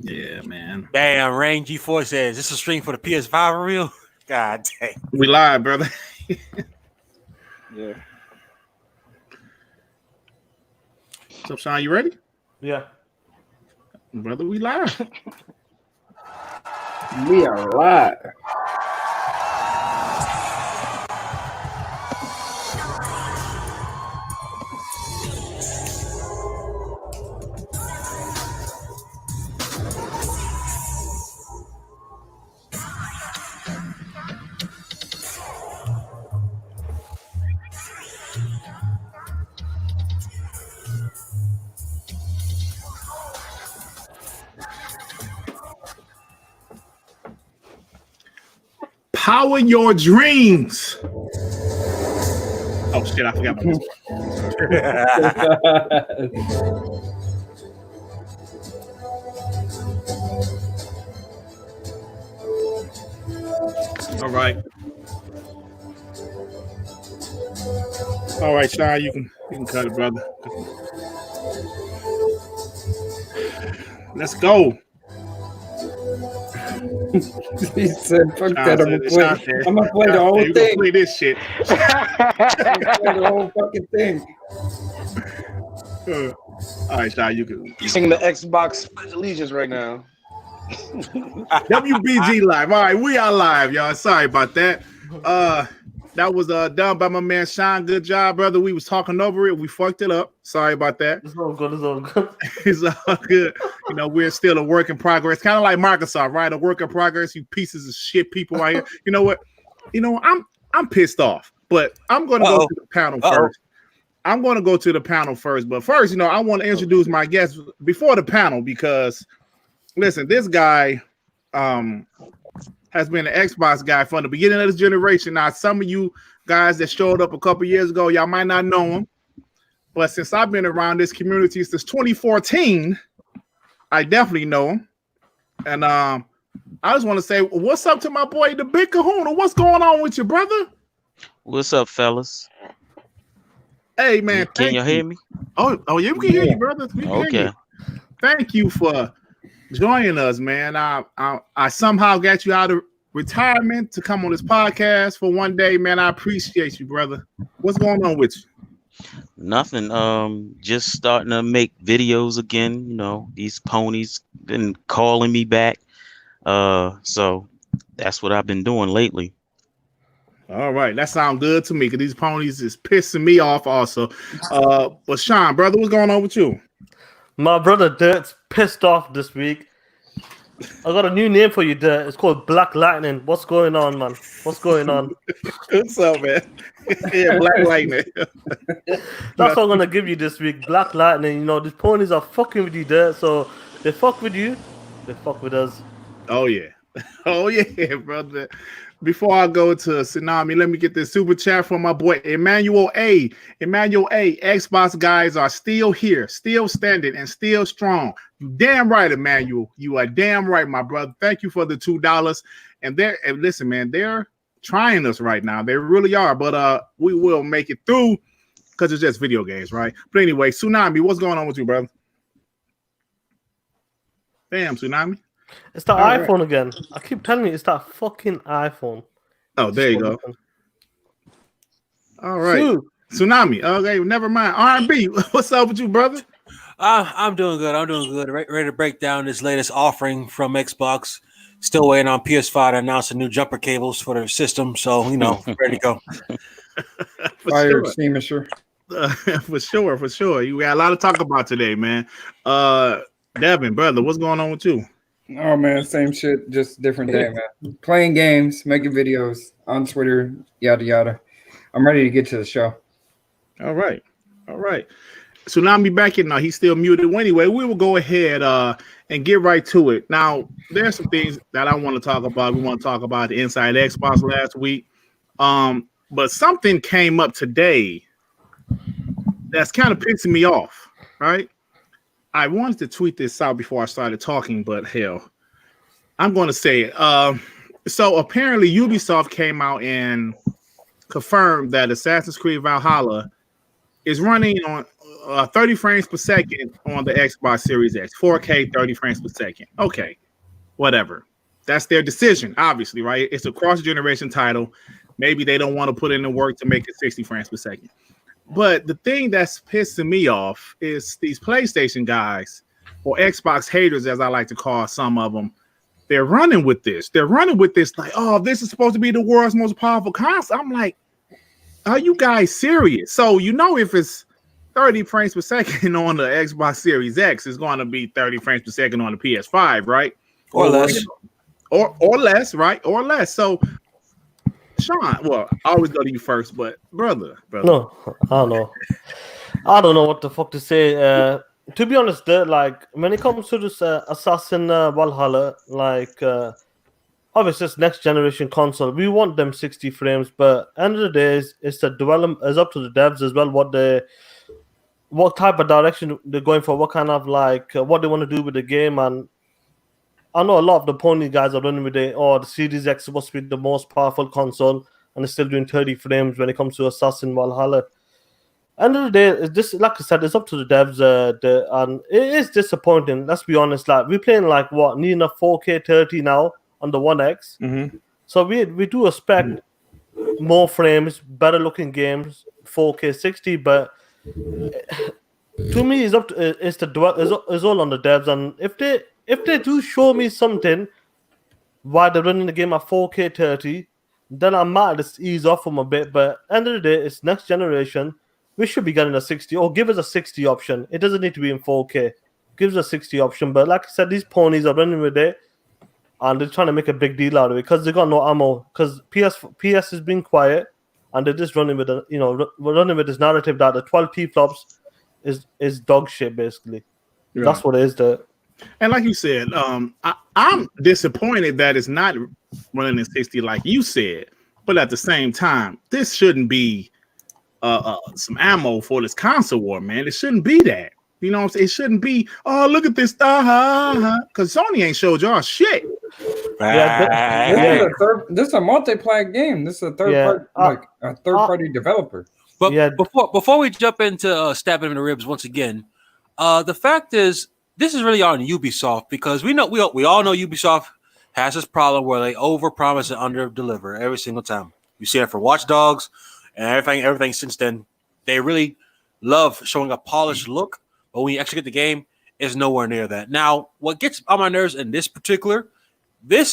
Yeah, man. Damn, Rain G4 says this is a stream for the PS5 for real. God dang. We live, brother. Yeah. What's up, Sean? You ready? Yeah. Brother, we live. We are live. Power your dreams. Oh shit, I forgot about this. All right. All right, Sean, you can cut it, brother. Let's go. He said, "Fuck that! I'm gonna play the whole thing. Gonna play this shit. I'm gonna play the whole fucking thing." All right, Sean, you can. You're singing the Xbox Allegiance right now. WBG live. All right, we are live, y'all. Sorry about that. That was done by my man Sean. Good job, brother. We was talking over it. We fucked it up. Sorry about that. It's all good. It's all good. It's all good. You know, we're still a work in progress. Kind of like Microsoft, right? A work in progress. You pieces of shit people right here. You know what? I'm pissed off, but I'm going to go to the panel first. I'm going to go to the panel first. But first, I want to introduce my guest before the panel because, listen, this guy has been an Xbox guy from the beginning of this generation. Now, some of you guys that showed up a couple years ago, y'all might not know him. But since I've been around this community since 2014, I definitely know him. And I just want to say, what's up to my boy, the Big Kahuna? What's going on with you, brother? What's up, fellas? Hey, man. Can you hear me? Oh, yeah, we can hear you, brother. We can Okay. hear you. Thank you for joining us, man. I somehow got you out of retirement to come on this podcast for one day, man. I appreciate you, brother. What's going on with you? Nothing. Just starting to make videos again. These ponies been calling me back. So that's what I've been doing lately. All right, that sounds good to me because these ponies is pissing me off also. But Sean, brother, what's going on with you? My brother Dirt's pissed off this week. I got a new name for you, Dirt. It's called Black Lightning. What's going on, man? What's going on? What's up, man? Yeah, Black Lightning. That's what I'm gonna give you this week. Black Lightning. These ponies are fucking with you, Dirt. So they fuck with you, they fuck with us. Oh yeah, brother. Before I go to Tsunami, let me get this super chat from my boy Emmanuel A. Emmanuel A. Xbox guys are still here, still standing, and still strong. You damn right, Emmanuel. You are damn right, my brother. Thank you for the $2. And listen, man, they're trying us right now. They really are. But we will make it through because it's just video games, right? But anyway, Tsunami, what's going on with you, brother? Damn, Tsunami. It's that iPhone again. I keep telling you, it's that fucking iPhone. Oh, there you go. All right. Tsunami. Okay, never mind. R&B, what's up with you, brother? I'm doing good. Ready to break down this latest offering from Xbox. Still waiting on PS5 to announce the new jumper cables for their system. So, ready to go. Fire extinguisher. For sure. You got a lot to talk about today, man. Devin, brother, what's going on with you? Oh man, same shit, just different day, man. Playing games, making videos on Twitter, yada yada. I'm ready to get to the show. All right. Tsunami back in now. He's still muted. Well, anyway, we will go ahead and get right to it. Now, there's some things that I want to talk about. We want to talk about the Inside Xbox last week. But something came up today that's kind of pissing me off, right? I wanted to tweet this out before I started talking, but hell, I'm going to say it. So apparently Ubisoft came out and confirmed that Assassin's Creed Valhalla is running on 30 frames per second on the Xbox Series X, 4K 30 frames per second. Okay, whatever. That's their decision, obviously, right? It's a cross-generation title. Maybe they don't want to put in the work to make it 60 frames per second. But the thing that's pissing me off is these PlayStation guys, or Xbox haters, as I like to call some of them. They're running with this. They're running with this like, oh, this is supposed to be the world's most powerful console. I'm like, are you guys serious? So if it's 30 frames per second on the Xbox Series X, it's going to be 30 frames per second on the PS5, right? Or less. Or less, right? Or less. So, Sean, well, I always go to you first, but brother. No, I don't know. I don't know what the fuck to say. To be honest, like when it comes to this Assassin Valhalla, like obviously it's next generation console. We want them 60 frames, but end of the day, it's the development is up to the devs as well. What type of direction they're going for? What kind of like what they want to do with the game? And I know a lot of the pony guys are running with the Series X is supposed to be the most powerful console, and it's still doing 30 frames when it comes to Assassin Valhalla. End of the day, this, like I said, it's up to the devs, and it is disappointing. Let's be honest. Like we're playing like near 4K 30 now on the One X, so we do expect more frames, better looking games, 4K 60. But to me, it's all on the devs, and if they do show me something why they're running the game at 4K 30, then I might just ease off them a bit. But end of the day, it's next generation. We should be getting a 60 or give us a 60 option. It doesn't need to be in 4K. Give us a 60 option. But like I said, these ponies are running with it and they're trying to make a big deal out of it because they got no ammo. Because PS has been quiet and they're just running with running with this narrative that the 12p flops is dog shit basically. Yeah. That's what it is. And like you said, I'm disappointed that it's not running in 60 like you said. But at the same time, this shouldn't be some ammo for this console war, man. It shouldn't be that. You know what I'm saying? It shouldn't be, oh, look at this because Sony ain't showed y'all shit. This is a multiplayer game. This is a third party developer. But before we jump into stabbing him in the ribs once again, the fact is this is really on Ubisoft because we all know Ubisoft has this problem where they overpromise and underdeliver every single time. You see it for Watch Dogs. And everything since then, they really love showing a polished look, but when you actually get the game, it's nowhere near that. Now, what gets on my nerves in this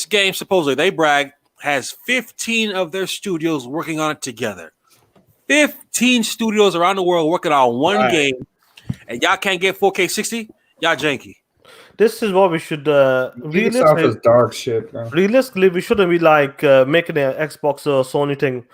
game, supposedly they brag, has 15 of their studios working on it together. 15 studios around the world working on one game, and y'all can't get 4K 60? Y'all janky. This is what we should realistically is dark shit, bro. Realistically, we shouldn't be like making an Xbox or Sony thing.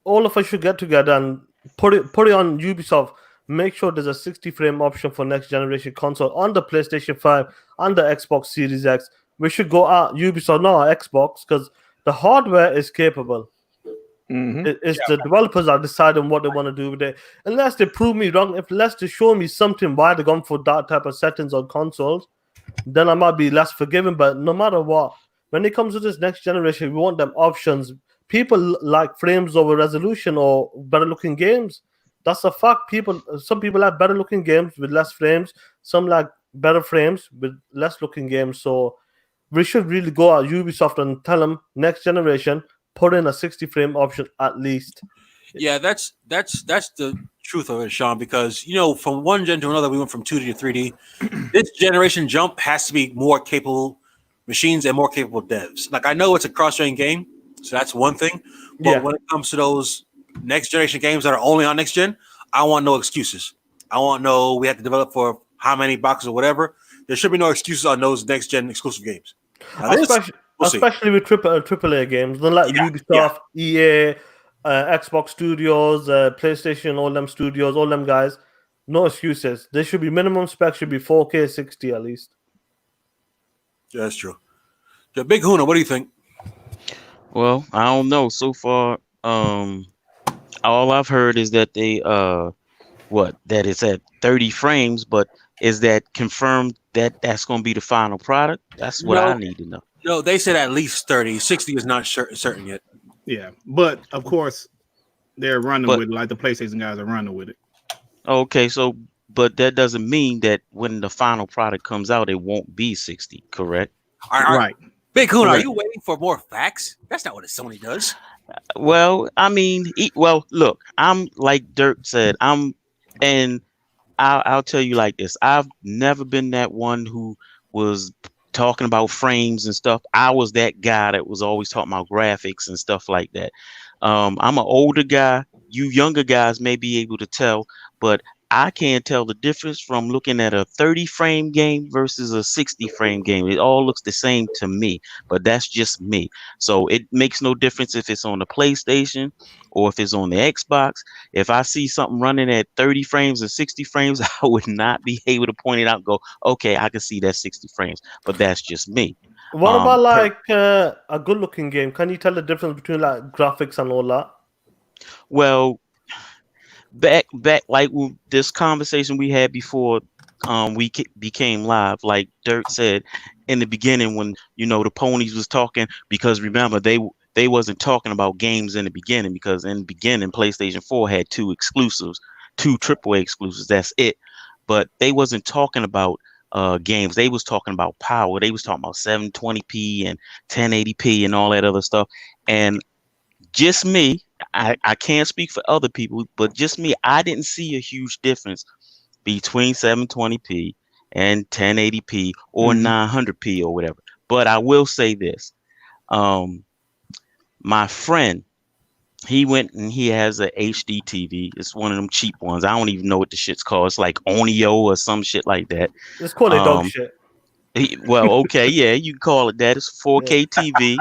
All of us should get together and put it on Ubisoft. Make sure there's a 60 frame option for next generation console on the PlayStation 5 and the Xbox Series X. We should go out Ubisoft, not Xbox, because the hardware is capable. It's the developers are deciding what they want to do with it. Unless they prove me wrong, unless they show me something why they're going for that type of settings on consoles, then I might be less forgiving. But no matter what, when it comes to this next generation, we want them options. People like frames over resolution or better looking games. That's a fact. Some people like better looking games with less frames. Some like better frames with less looking games. So we should really go at Ubisoft and tell them next generation, put in a 60 frame option at least. Yeah, that's the truth of it, Sean, because from one gen to another we went from 2D to 3D. This generation jump has to be more capable machines and more capable devs. Like I know it's a cross-gen game, so that's one thing. But when it comes to those next generation games that are only on next gen, I want no excuses. I want we have to develop for how many boxes or whatever. There should be no excuses on those next gen exclusive games. Now, especially with AAA games, like Ubisoft, EA, Xbox Studios, PlayStation, all them studios, all them guys. No excuses. There should be minimum spec should be 4K 60 at least. Yeah, that's true. Yeah, Big Huna, what do you think? Well, I don't know. So far, all I've heard is that they that it's at 30 frames, but is that confirmed that that's going to be the final product? That's what I need to know. No, they said at least 30. 60 is not certain yet. Yeah, but of course they're running with it, like the PlayStation guys are running with it. Okay, so but that doesn't mean that when the final product comes out, it won't be 60, correct? Right. Big Hoon, are Correct. you waiting for more facts? That's not what a Sony does. Well, I mean, well, look, I'm like Dirk said, and I'll tell you like this. I've never been that one who was talking about frames and stuff. I was that guy that was always talking about graphics and stuff like that. I'm an older guy. You younger guys may be able to tell, but I can't tell the difference from looking at a 30 frame game versus a 60 frame game. It all looks the same to me, but that's just me. So it makes no difference if it's on the PlayStation or if it's on the Xbox. If I see something running at 30 frames or 60 frames, I would not be able to point it out and go, okay, I can see that 60 frames, but that's just me. What about Per- like a good-looking game? Can you tell the difference between like graphics and all that? well, back like this conversation we had before we became live, like Dirt said in the beginning when the ponies was talking, because remember they wasn't talking about games in the beginning, because in the beginning PlayStation 4 had two exclusives, two AAA exclusives, that's it. But they wasn't talking about games. They was talking about power. They was talking about 720p and 1080p and all that other stuff. And just me, I can't speak for other people, but just me, I didn't see a huge difference between 720p and 1080p or 900p or whatever. But I will say this. My friend, he went and he has a HD TV. It's one of them cheap ones. I don't even know what the shit's called. It's like Onio or some shit like that. Let's call it dog shit. Well, okay, yeah, you can call it that. It's a 4K TV.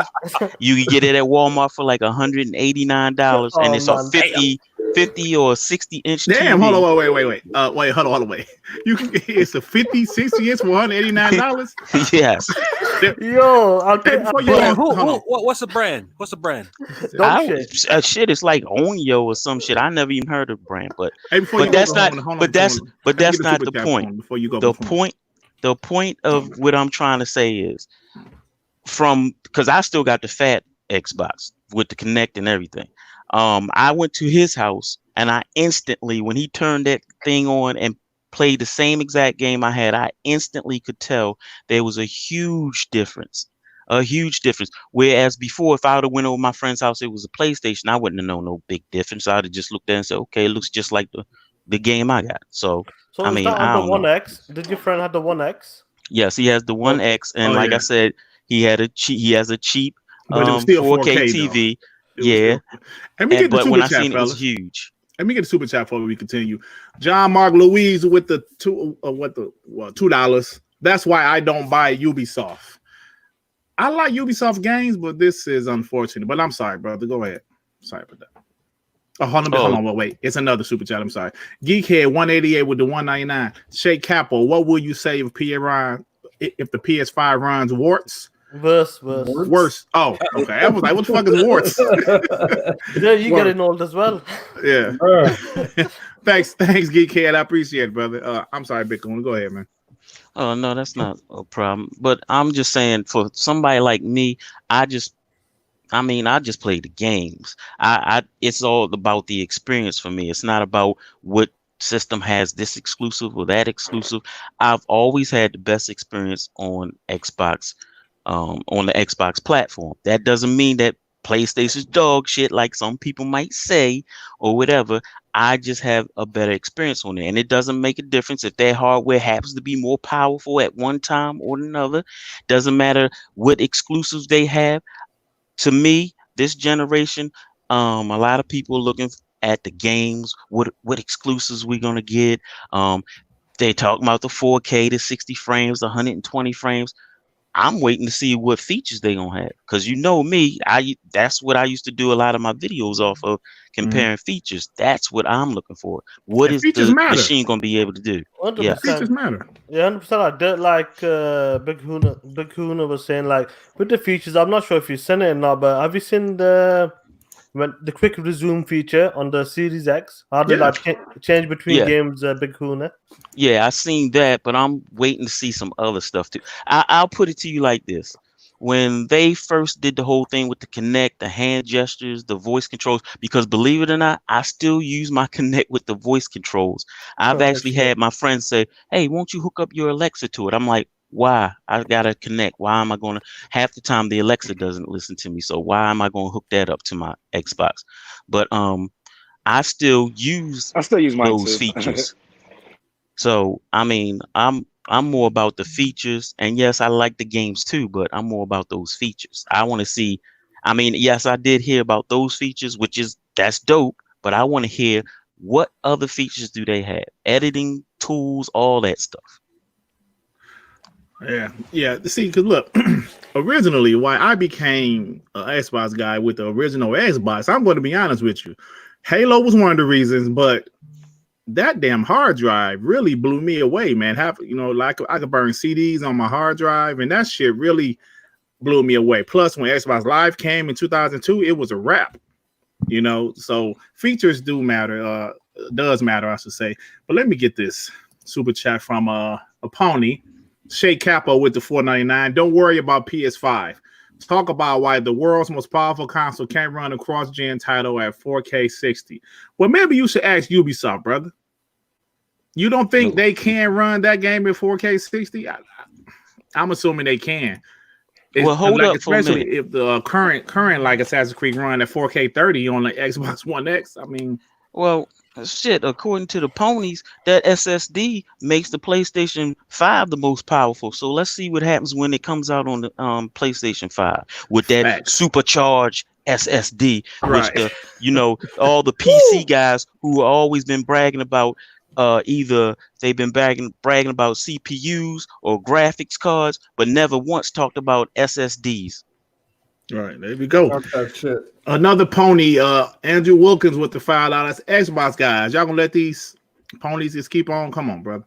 You can get it at Walmart for like $189, and it's a man. 50 or 60-inch Damn, TV. hold on, wait, hold on, wait. It's a 50, 60 inch for $189. Yes. Yo, I'll tell What's the brand? What's the brand? dog shit. Shit, it's like Onio or some shit. I never even heard of the brand, but That's not the point. Before you go, The point of what I'm trying to say is because I still got the fat Xbox with the Kinect and everything. I went to his house and I instantly, when he turned that thing on and played the same exact game I had, I instantly could tell there was a huge difference. Whereas before, if I would have went over my friend's house, it was a PlayStation, I wouldn't have known no big difference. I'd have just looked at it and said, okay, it looks just like the game I got. So I mean, that I on don't the One know. X? Did your friend have the One X? Yes, he has the One X, and like I said, he has a cheap but it was still 4K 4K TV. Yeah. Let me get the but when super I chat, seen it, it was fellas. huge. Let me get a super chat before we continue. John Mark Louise with the $2. That's why I don't buy Ubisoft. I like Ubisoft games, but this is unfortunate. But I'm sorry, brother. Go ahead. Sorry about that. Oh, hold on, wait. It's another super chat. I'm sorry. Geekhead 188 with the 199. Shake Capo, what will you say if the PS5 runs warts? Worse. Oh, okay. I was like, what the fuck is warts? Yeah, you getting old as well. Yeah. Thanks, Geekhead. I appreciate it, brother. I'm sorry, Bitcoin. Go ahead, man. Oh no, that's not a problem. But I'm just saying, for somebody like me, I just play the games. It's all about the experience for me. It's not about what system has this exclusive or that exclusive. I've always had the best experience on Xbox, on the Xbox platform. That doesn't mean that PlayStation's dog shit, like some people might say, or whatever. I just have a better experience on it, and it doesn't make a difference if their hardware happens to be more powerful at one time or another. Doesn't matter what exclusives they have. To me, this generation, a lot of people looking at the games, what exclusives we're gonna get. They talking about the 4K, the 60 frames, the 120 frames. I'm waiting to see what features they gonna have, because me, that's what I used to do a lot of my videos off of, comparing features. That's what I'm looking for. What is the machine gonna be able to do? 100%. Yeah, features matter. Yeah, 100%. I did like Big Huna was saying, like, with the features. I'm not sure if you've seen it or not, but have you seen the quick resume feature on the Series X? How they change between games, Big Huna? Yeah, I seen that, but I'm waiting to see some other stuff too. I'll put it to you like this. when they first did the whole thing with the Connect, the hand gestures, the voice controls, because believe it or not, I still use my Connect with the voice controls. I've actually had my friends say, hey, won't you hook up your Alexa to it? I'm like, why? I gotta connect. Why am I gonna? Half the time the Alexa doesn't listen to me, so why am I gonna hook that up to my Xbox? But I still use I still use mine those too. features. So I mean, I'm more about the features, and yes, I like the games too, but I'm more about those features. I want to see. I mean, yes, I did hear about those features, that's dope, but I want to hear what other features do they have? Editing tools, all that stuff. Yeah. See, because look, originally, why I became an Xbox guy with the original Xbox, I'm going to be honest with you. Halo was one of the reasons, but that damn hard drive really blew me away, man. Like I could burn CDs on my hard drive, and that shit really blew me away. Plus, when Xbox Live came in 2002, it was a wrap. So features does matter, I should say. But let me get this super chat from a pony. Shay Capo with the $4.99. Don't worry about PS5. Talk about why the world's most powerful console can't run a cross-gen title at 4K 60. Well, maybe you should ask Ubisoft, brother. You don't think they can run that game at 4K 60? I'm assuming they can. Well, hold up for a minute. Especially if the current like Assassin's Creed run at 4K 30 on the Xbox One X. I mean, well, shit, according to the ponies, that SSD makes the PlayStation 5 the most powerful. So let's see what happens when it comes out on the PlayStation 5 with that supercharged SSD, right. which all the PC guys who have always been bragging about either they've been bragging about CPUs or graphics cards, but never once talked about SSDs. Right, there we go. Okay, shit. Another pony, Andrew Wilkins with the $5 Xbox guys. Y'all gonna let these ponies just keep on? Come on, brother.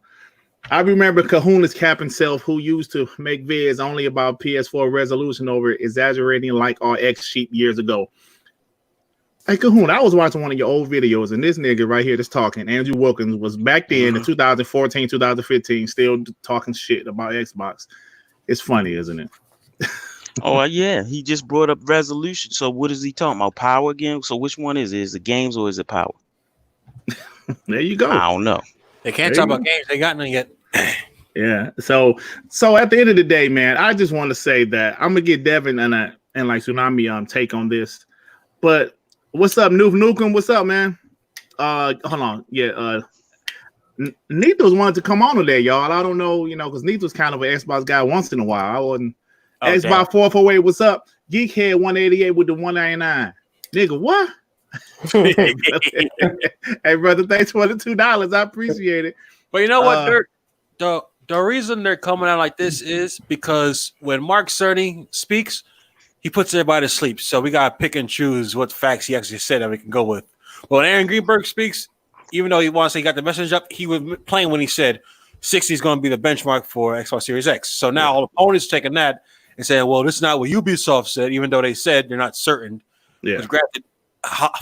I remember Kahuna's cap himself, who used to make vids only about PS4 resolution over exaggerating like our X sheep years ago. Hey, Kahuna, I was watching one of your old videos, and this nigga right here that's talking, Andrew Wilkins, was back then in 2014, 2015, still talking shit about Xbox. It's funny, isn't it? Oh yeah, he just brought up resolution. So what is he talking about? Power again? So which one is it? Is it games or is it power? There you go. I don't know. They can't talk about games. They got none yet. Yeah. So at the end of the day, man, I just want to say that I'm gonna get Devin and like Tsunami take on this. But what's up, Nukem? What's up, man? Hold on. Yeah. Nito's wanted to come on today, y'all. I don't know, because Nito's kind of an Xbox guy once in a while. I wasn't. Xbox 448, what's up? Geekhead 188 with the 199. Nigga, what? Hey, brother, thanks for the $2. I appreciate it. But you know what? The reason they're coming out like this is because when Mark Cerny speaks, he puts everybody to sleep. So we gotta pick and choose what facts he actually said that we can go with. But when Aaron Greenberg speaks, even though he wants to say he got the message up, he was playing when he said 60 is going to be the benchmark for Xbox Series X. So now all the opponents taking that and saying, well, this is not what Ubisoft said, even though they said they're not certain. Yeah. Granted,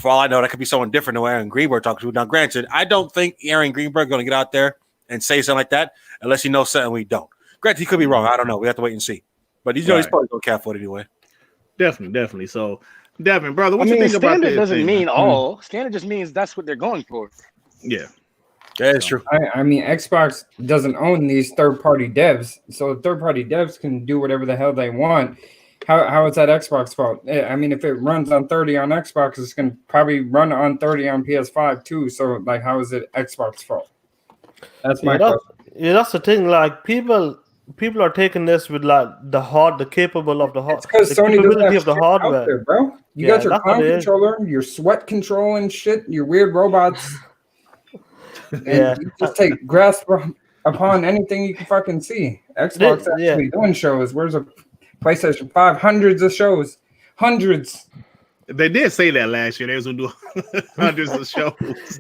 for all I know, that could be someone different than what Aaron Greenberg talked to. Now, granted, I don't think Aaron Greenberg is going to get out there and say something like that unless he knows something we don't. Granted, he could be wrong. I don't know. We have to wait and see. But he's probably going to cap for it anyway. Definitely. So, Devin, brother, what you think about this? Standard doesn't mean all. Standard just means that's what they're going for. Yeah. That is true. I mean, Xbox doesn't own these third-party devs, so third-party devs can do whatever the hell they want. How is that Xbox fault? I mean, if it runs on 30 on Xbox, it's going to probably run on 30 on PS5 too. So, like, how is it Xbox fault? That's my question. Yeah, that's the thing. Like, people are taking this with like the capable of the hardware. It's because Sony doesn't have of the hardware, there, bro. You got your cloud controller, your sweat control and shit, your weird robots. And you just take grasp upon anything you can fucking see. Xbox actually doing shows. Where's a PlayStation 5? Hundreds of shows. Hundreds. They did say that last year. They was gonna do hundreds of shows.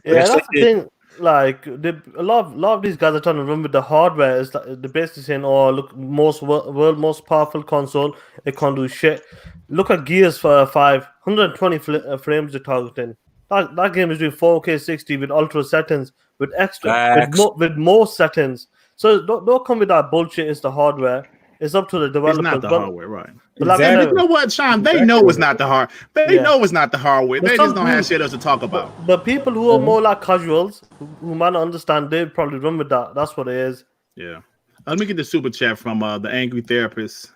Yeah, that's the thing. Like a lot of these guys are trying to run with the hardware. Is they're basically saying, "Oh, look, world most powerful console. It can't do shit." Look at Gears for 520 frames you're targeting. That game is doing 4K 60 with ultra settings, with extra, with more settings. So don't come with that bullshit. It's the hardware. It's up to the It's developers. not the but, hardware, right? but like I And said, you know what, Sean? They Exactly. know it's not the hard. They Yeah. know it's not the hardware. But They some just don't have people- shit else to talk about. but people who are more like casuals, who might not understand, they probably run with that. That's what it is. Yeah. Let me get the super chat from the Angry Therapist.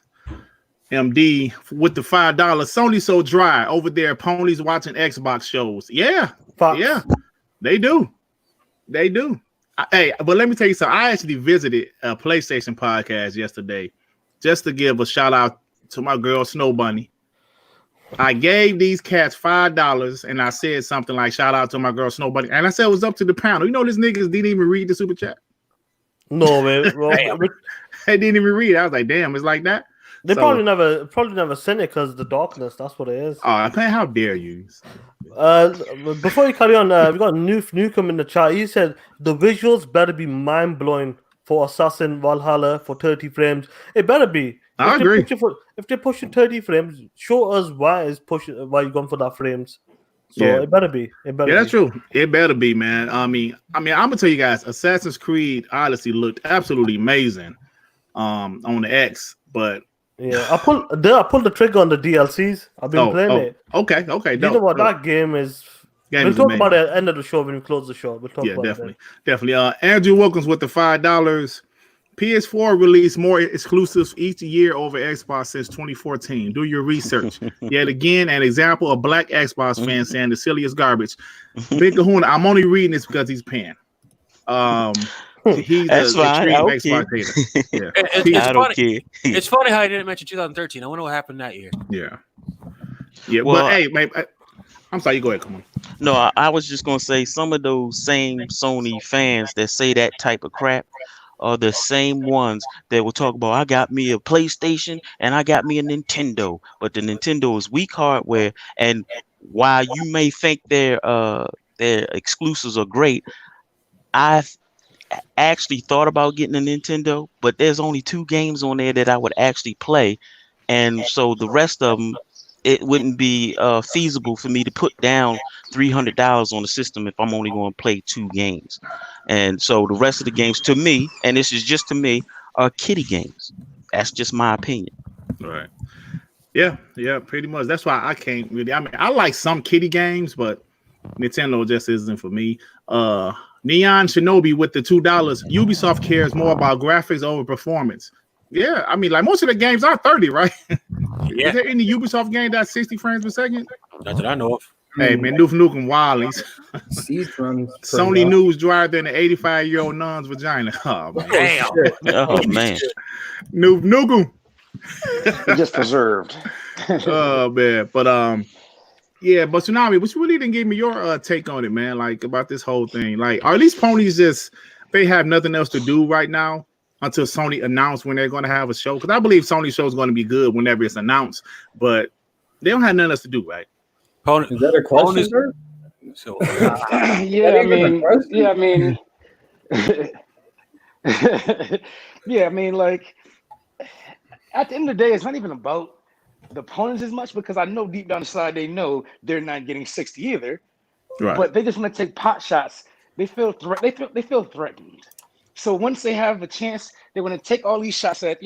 MD with the $5. Sony so dry over there. Ponies watching Xbox shows. Yeah. Facts. Yeah. They do. They do. Hey, but let me tell you something. I actually visited a PlayStation podcast yesterday just to give a shout out to my girl Snow Bunny. I gave these cats $5 and I said something like shout out to my girl Snow Bunny. And I said it was up to the panel. You know, these niggas didn't even read the super chat. No way. Well, They didn't even read it. I was like, damn, it's like that. they So- probably never seen it because the darkness. That's what it is. Oh, man, how dare you? Before you carry on, we got Newcomb in the chat. He said the visuals better be mind blowing for Assassin Valhalla for 30 frames. It better be. I agree. If they're pushing 30 frames, show us why you're going for that frames. So Yeah. it better be. It better. Yeah, that's be. true. It better be, man. I mean, I'm gonna tell you guys, Assassin's Creed Odyssey looked absolutely amazing on the X, but Yeah, I pulled the trigger on the DLCs. I've been playing it. Okay, You know what? That game is. We'll talk about it at the end of the show when we close the show. We'll talk about definitely, it. definitely. Andrew Wilkins with the $5. PS4 released more exclusives each year over Xbox since 2014. Do your research. Yet again, an example of black Xbox fans saying the silliest garbage. Big Kahuna, I'm only reading this because he's paying. He's That's fine. extreme Okay. Xbox hater. Yeah. It's I don't funny. care. It's funny how he didn't mention 2013. I wonder what happened that year. Yeah. Yeah. Well, but hey, man, I'm sorry. You go ahead. Come on. No, I was just gonna say some of those same Sony fans that say that type of crap are the same ones that will talk about I got me a PlayStation and I got me a Nintendo, but the Nintendo is weak hardware. And while you may think their exclusives are great, I've actually thought about getting a Nintendo, but there's only 2 games on there that I would actually play, and so the rest of them, it wouldn't be feasible for me to put down $300 on the system if I'm only going to play 2 games. And so the rest of the games, to me, and this is just to me, are kiddie games. That's just my opinion. All right. Yeah, pretty much. That's why I can't really. I mean, I like some kiddie games, but Nintendo just isn't for me. Neon Shinobi with the $2. Ubisoft cares more about graphics over performance. Yeah, I mean, like most of the games are 30, right? Yeah. Is there any Ubisoft game that's 60 frames per second? Not that I know of. Hey, man, Nuke Nukem Wiley's. Siege runs Sony News drier than an 85-year-old nun's vagina. Oh, man. Damn. Oh man. Nuke Nukem. Just preserved. Oh, man. But, yeah, but Tsunami, but you really didn't give me your take on it, man, like about this whole thing. Like, are these ponies just, they have nothing else to do right now until Sony announce when they're going to have a show? Because I believe Sony's show is going to be good whenever it's announced, but they don't have nothing else to do, right? Is that a question, sir? So, Yeah, I mean, like at the end of the day, it's not even about the opponents as much because I know deep down inside they know they're not getting 60 either, Right. but they just want to take pot shots. They feel threatened. So once they have a chance, they want to take all these shots at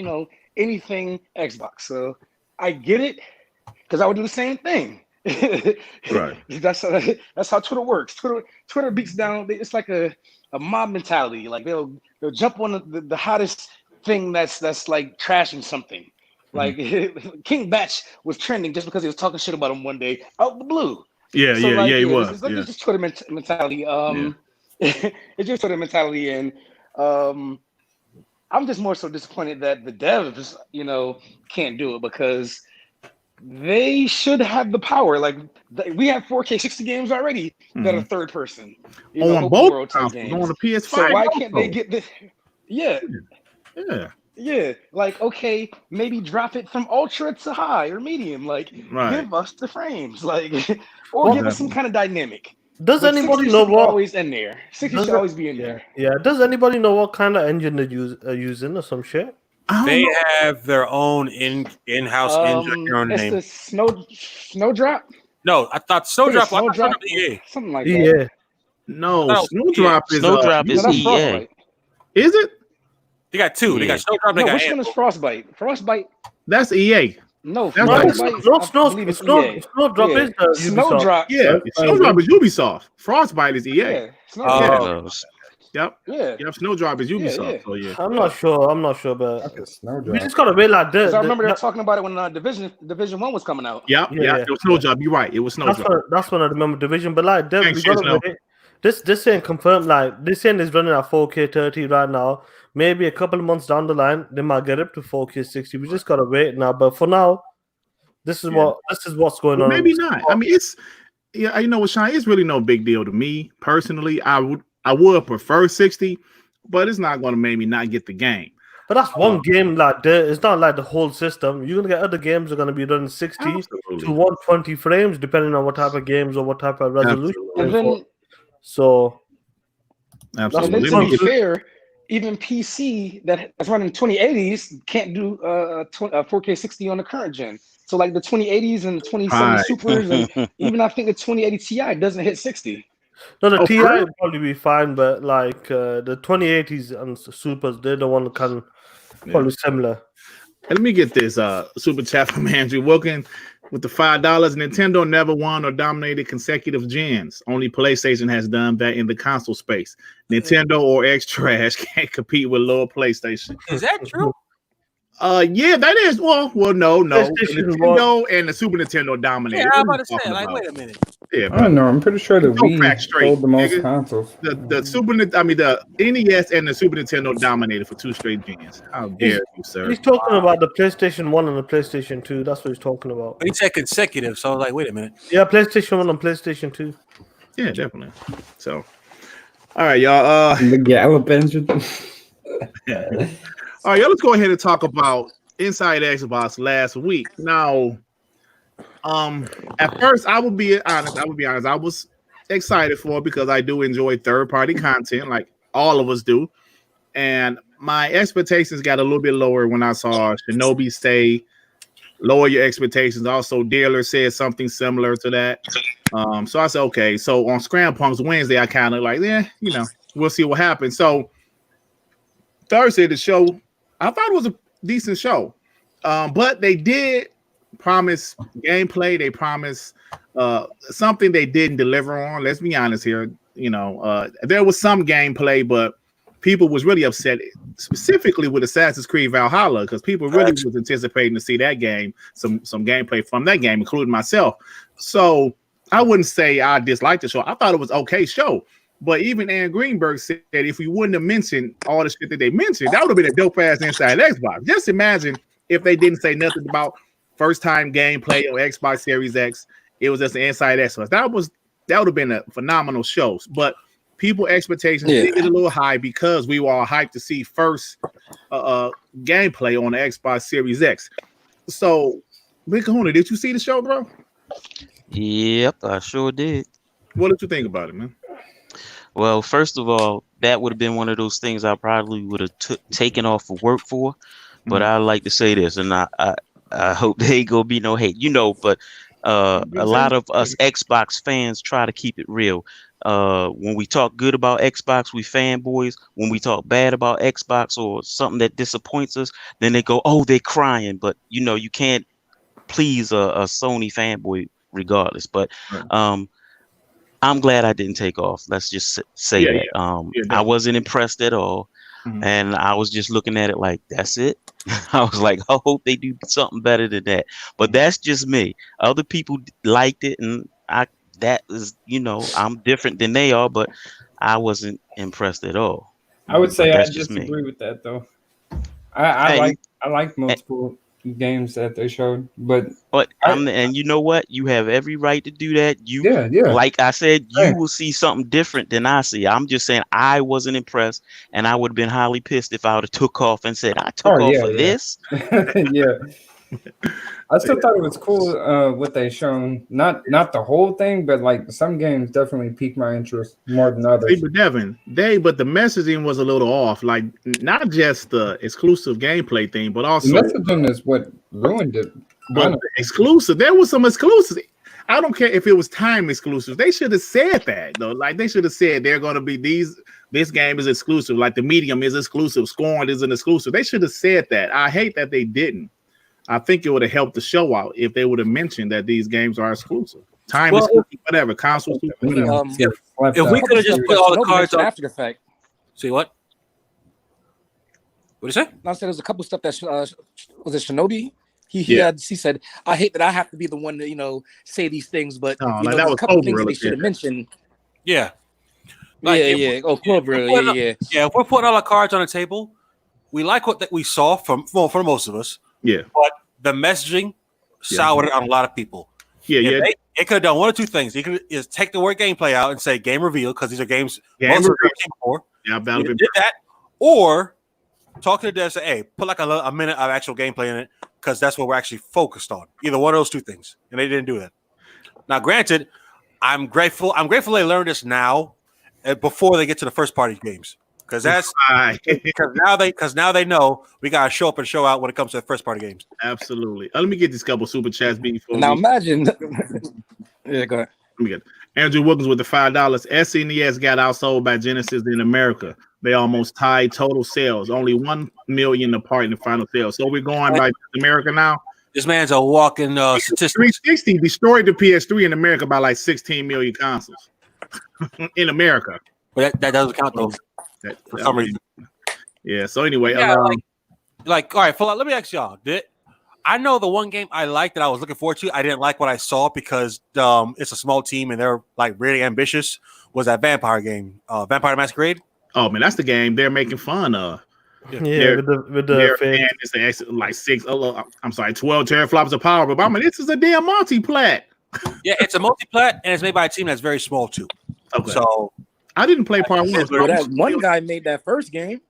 anything Xbox. So I get it because I would do the same thing. Right. That's how Twitter works. Twitter beats down. It's like a mob mentality. Like they'll jump on the hottest thing that's like trashing something. Like King Batch was trending just because he was talking shit about him one day out the blue. Yeah, So, like, he was. It's just Twitter mentality. It's just Twitter mentality, and I'm just more so disappointed that the devs, can't do it because they should have the power. Like we have 4K 60 games already that are third person. On open both world type consoles, games. on the PS5. So why can't they get this? Yeah. Yeah. Like, okay, maybe drop it from ultra to high or medium. Like, Right. give us the frames, like, or give us some kind of dynamic. Does But anybody 60 know should be what? always in there? 60 should always be in there. Yeah. Does anybody know what kind of engine they're using or some shit? they have their own in-house engine. Their own It's name. the Snowdrop. No, I thought Snowdrop. I thought Snowdrop, EA. something like that. Yeah. No, No, Snowdrop is Snowdrop No, is that's EA. Frostbite. Is it? They got two. They got Snowdrop. They No, got which one is Anvil. Frostbite? Frostbite. That's EA. No, That's No, like- Frostbite. I believe it's EA. Snowdrop is Ubisoft. Snowdrop. Yeah, Snowdrop is Ubisoft. Frostbite is EA. Yeah, Snowdrop. Oh. Yep. Yeah. Yep. Snowdrop is Ubisoft. yeah. So yeah. I'm not sure, but Fucking Snowdrop. we just gotta wait like this. Because I remember they were talking about it when Division 1 was coming out. Yep. Yeah, Yeah. yeah. It was Snowdrop. You're right. It was Snowdrop. That's when I remember Division, but like we Thanks, gotta Snow. wait. This ain't confirmed. Like this thing is running at 4K 30 right now. Maybe a couple of months down the line, they might get up to 4K 60. We just gotta wait now. But for now, this is what's going on. Maybe not. I mean, it's you know what, Sean, it's really no big deal to me personally. I would prefer 60, but it's not going to make me not get the game. But that's one game like that. It's not like the whole system. You're gonna get other games that are gonna be running 60 Absolutely. to 120 frames, depending on what type of games or what type of resolution. Absolutely. And then, So and Absolutely. then to be fair, even PC that's running 2080s can't do 4K 60 on the current gen. So like the 2080s and 2070 Right. Supers, and even I think the 2080 Ti doesn't hit 60. no, the Oh, TI for real? will probably be fine, but like the 2080s and supers, they're the one that can probably similar. Let me get this super chat from Andrew Wilkin with the $5. Nintendo never won or dominated consecutive gens. Only PlayStation has done that in the console space. Nintendo or X Trash can't compete with lower PlayStation. Is that true? Yeah, that is no. PlayStation Nintendo and the Super Nintendo dominated. Yeah, I'm What are about you to say, talking like, about? wait a minute. Yeah, I don't know. I'm pretty sure the Don't crack Wii straight, sold the most nigga. consoles. the NES and the Super Nintendo dominated for 2 straight gens. How dare you, sir? He's talking about the PlayStation 1 and the PlayStation 2. That's what he's talking about. He said consecutive, so I was like, wait a minute. Yeah, PlayStation 1 and PlayStation 2. Yeah, definitely. So, all right, y'all. The Gallop engine. All right, y'all. Let's go ahead and talk about Inside Xbox last week. Now, at first, I will be honest. I was excited for it because I do enjoy third-party content, like all of us do. And my expectations got a little bit lower when I saw Shinobi say, "Lower your expectations." Also, Dealer said something similar to that. So I said, okay. So on Scram Punks Wednesday, I kind of like, we'll see what happens. So Thursday, the show, I thought it was a decent show, but they did promise gameplay. They promised something they didn't deliver on. Let's be honest here. There was some gameplay, but people was really upset, specifically with Assassin's Creed Valhalla, because people really was anticipating to see that game, some gameplay from that game, including myself. So I wouldn't say I disliked the show. I thought it was okay show. But even Aaron Greenberg said if we wouldn't have mentioned all the shit that they mentioned, that would have been a dope ass Inside Xbox. Just imagine if they didn't say nothing about first time gameplay on Xbox Series X. It was just an Inside Xbox. That would have been a phenomenal show. But people expectations did get a little high because we were all hyped to see first gameplay on the Xbox Series X. So, Big Kahuna, did you see the show, bro? Yep, I sure did. What did you think about it, man? Well, first of all, that would have been one of those things I probably would have taken off of work for. But I like to say this, and I hope there ain't gonna be no hate, but a lot of us Xbox fans try to keep it real. When we talk good about Xbox, we fanboys. When we talk bad about Xbox or something that disappoints us, then they go, "Oh, they're crying." But you can't please a Sony fanboy regardless. But I'm glad I didn't take off. Let's just say that. I wasn't impressed at all. Mm-hmm. And I was just looking at it like, that's it. I was like, I hope they do something better than that. But that's just me. Other people liked it, and I'm different than they are, but I wasn't impressed at all. I would say I just disagree with that though. I like multiple games that they showed, but and you know what? You have every right to do that. Like I said, you will see something different than I see. I'm just saying I wasn't impressed, and I would have been highly pissed if I would have took off and said I took off for this. Yeah. I still thought it was cool what they shown. Not the whole thing, but like some games definitely piqued my interest more than others. But Devin, but the messaging was a little off. Like not just the exclusive gameplay thing, but also the messaging is what ruined it. Exclusive. There was some exclusive. I don't care if it was time exclusive. They should have said that though. Like they should have said they're going to be these. This game is exclusive. Like the medium is exclusive. Scorn is an exclusive. They should have said that. I hate that they didn't. I think it would have helped the show out if they would have mentioned that these games are exclusive. Time exclusive, whatever. Console. Whatever. If we could have just put all the cards on after the fact. See what? What did you say? I said there's a couple stuff that was it Shinobi? He said, I hate that I have to be the one to say these things, but that there's was a couple things Clover they should have mentioned. Yeah. Oh, Clover. Yeah. If we're putting all our cards on the table, we like what we saw for most of us. Yeah. But the messaging soured it on a lot of people. Yeah. It could have done one or two things. He could just take the word gameplay out and say game reveal because these are games most of them for. Yeah, did that, or talk to the devs, say, hey, put like a minute of actual gameplay in it because that's what we're actually focused on. Either one of those two things, and they didn't do that. Now, granted, I'm grateful they learned this now before they get to the first party games because that's because now they know we gotta show up and show out when it comes to the first party games. Absolutely. Let me get these couple super chats before. Now imagine. Yeah, go ahead. Let me get Andrew Wilkins with the $5. SNES got outsold by Genesis in America. They almost tied total sales, only 1 million apart in the final sales. So we're going by America now. This man's a walking statistic. 360 destroyed the PS3 in America by like 16 million consoles in America. But that doesn't count though. For some reason. Yeah. So anyway, all right, let me ask y'all. I know the one game I liked that I was looking forward to. I didn't like what I saw because it's a small team and they're like really ambitious. Was that vampire game, Vampire Masquerade? Oh man, that's the game they're making fun of. Yeah, with the fan, it's like 12 teraflops of power. But I mean, this is a damn multi-plat. Yeah, it's a multi-plat and it's made by a team that's very small too. Okay. So I didn't play part one. That one guy made that first game.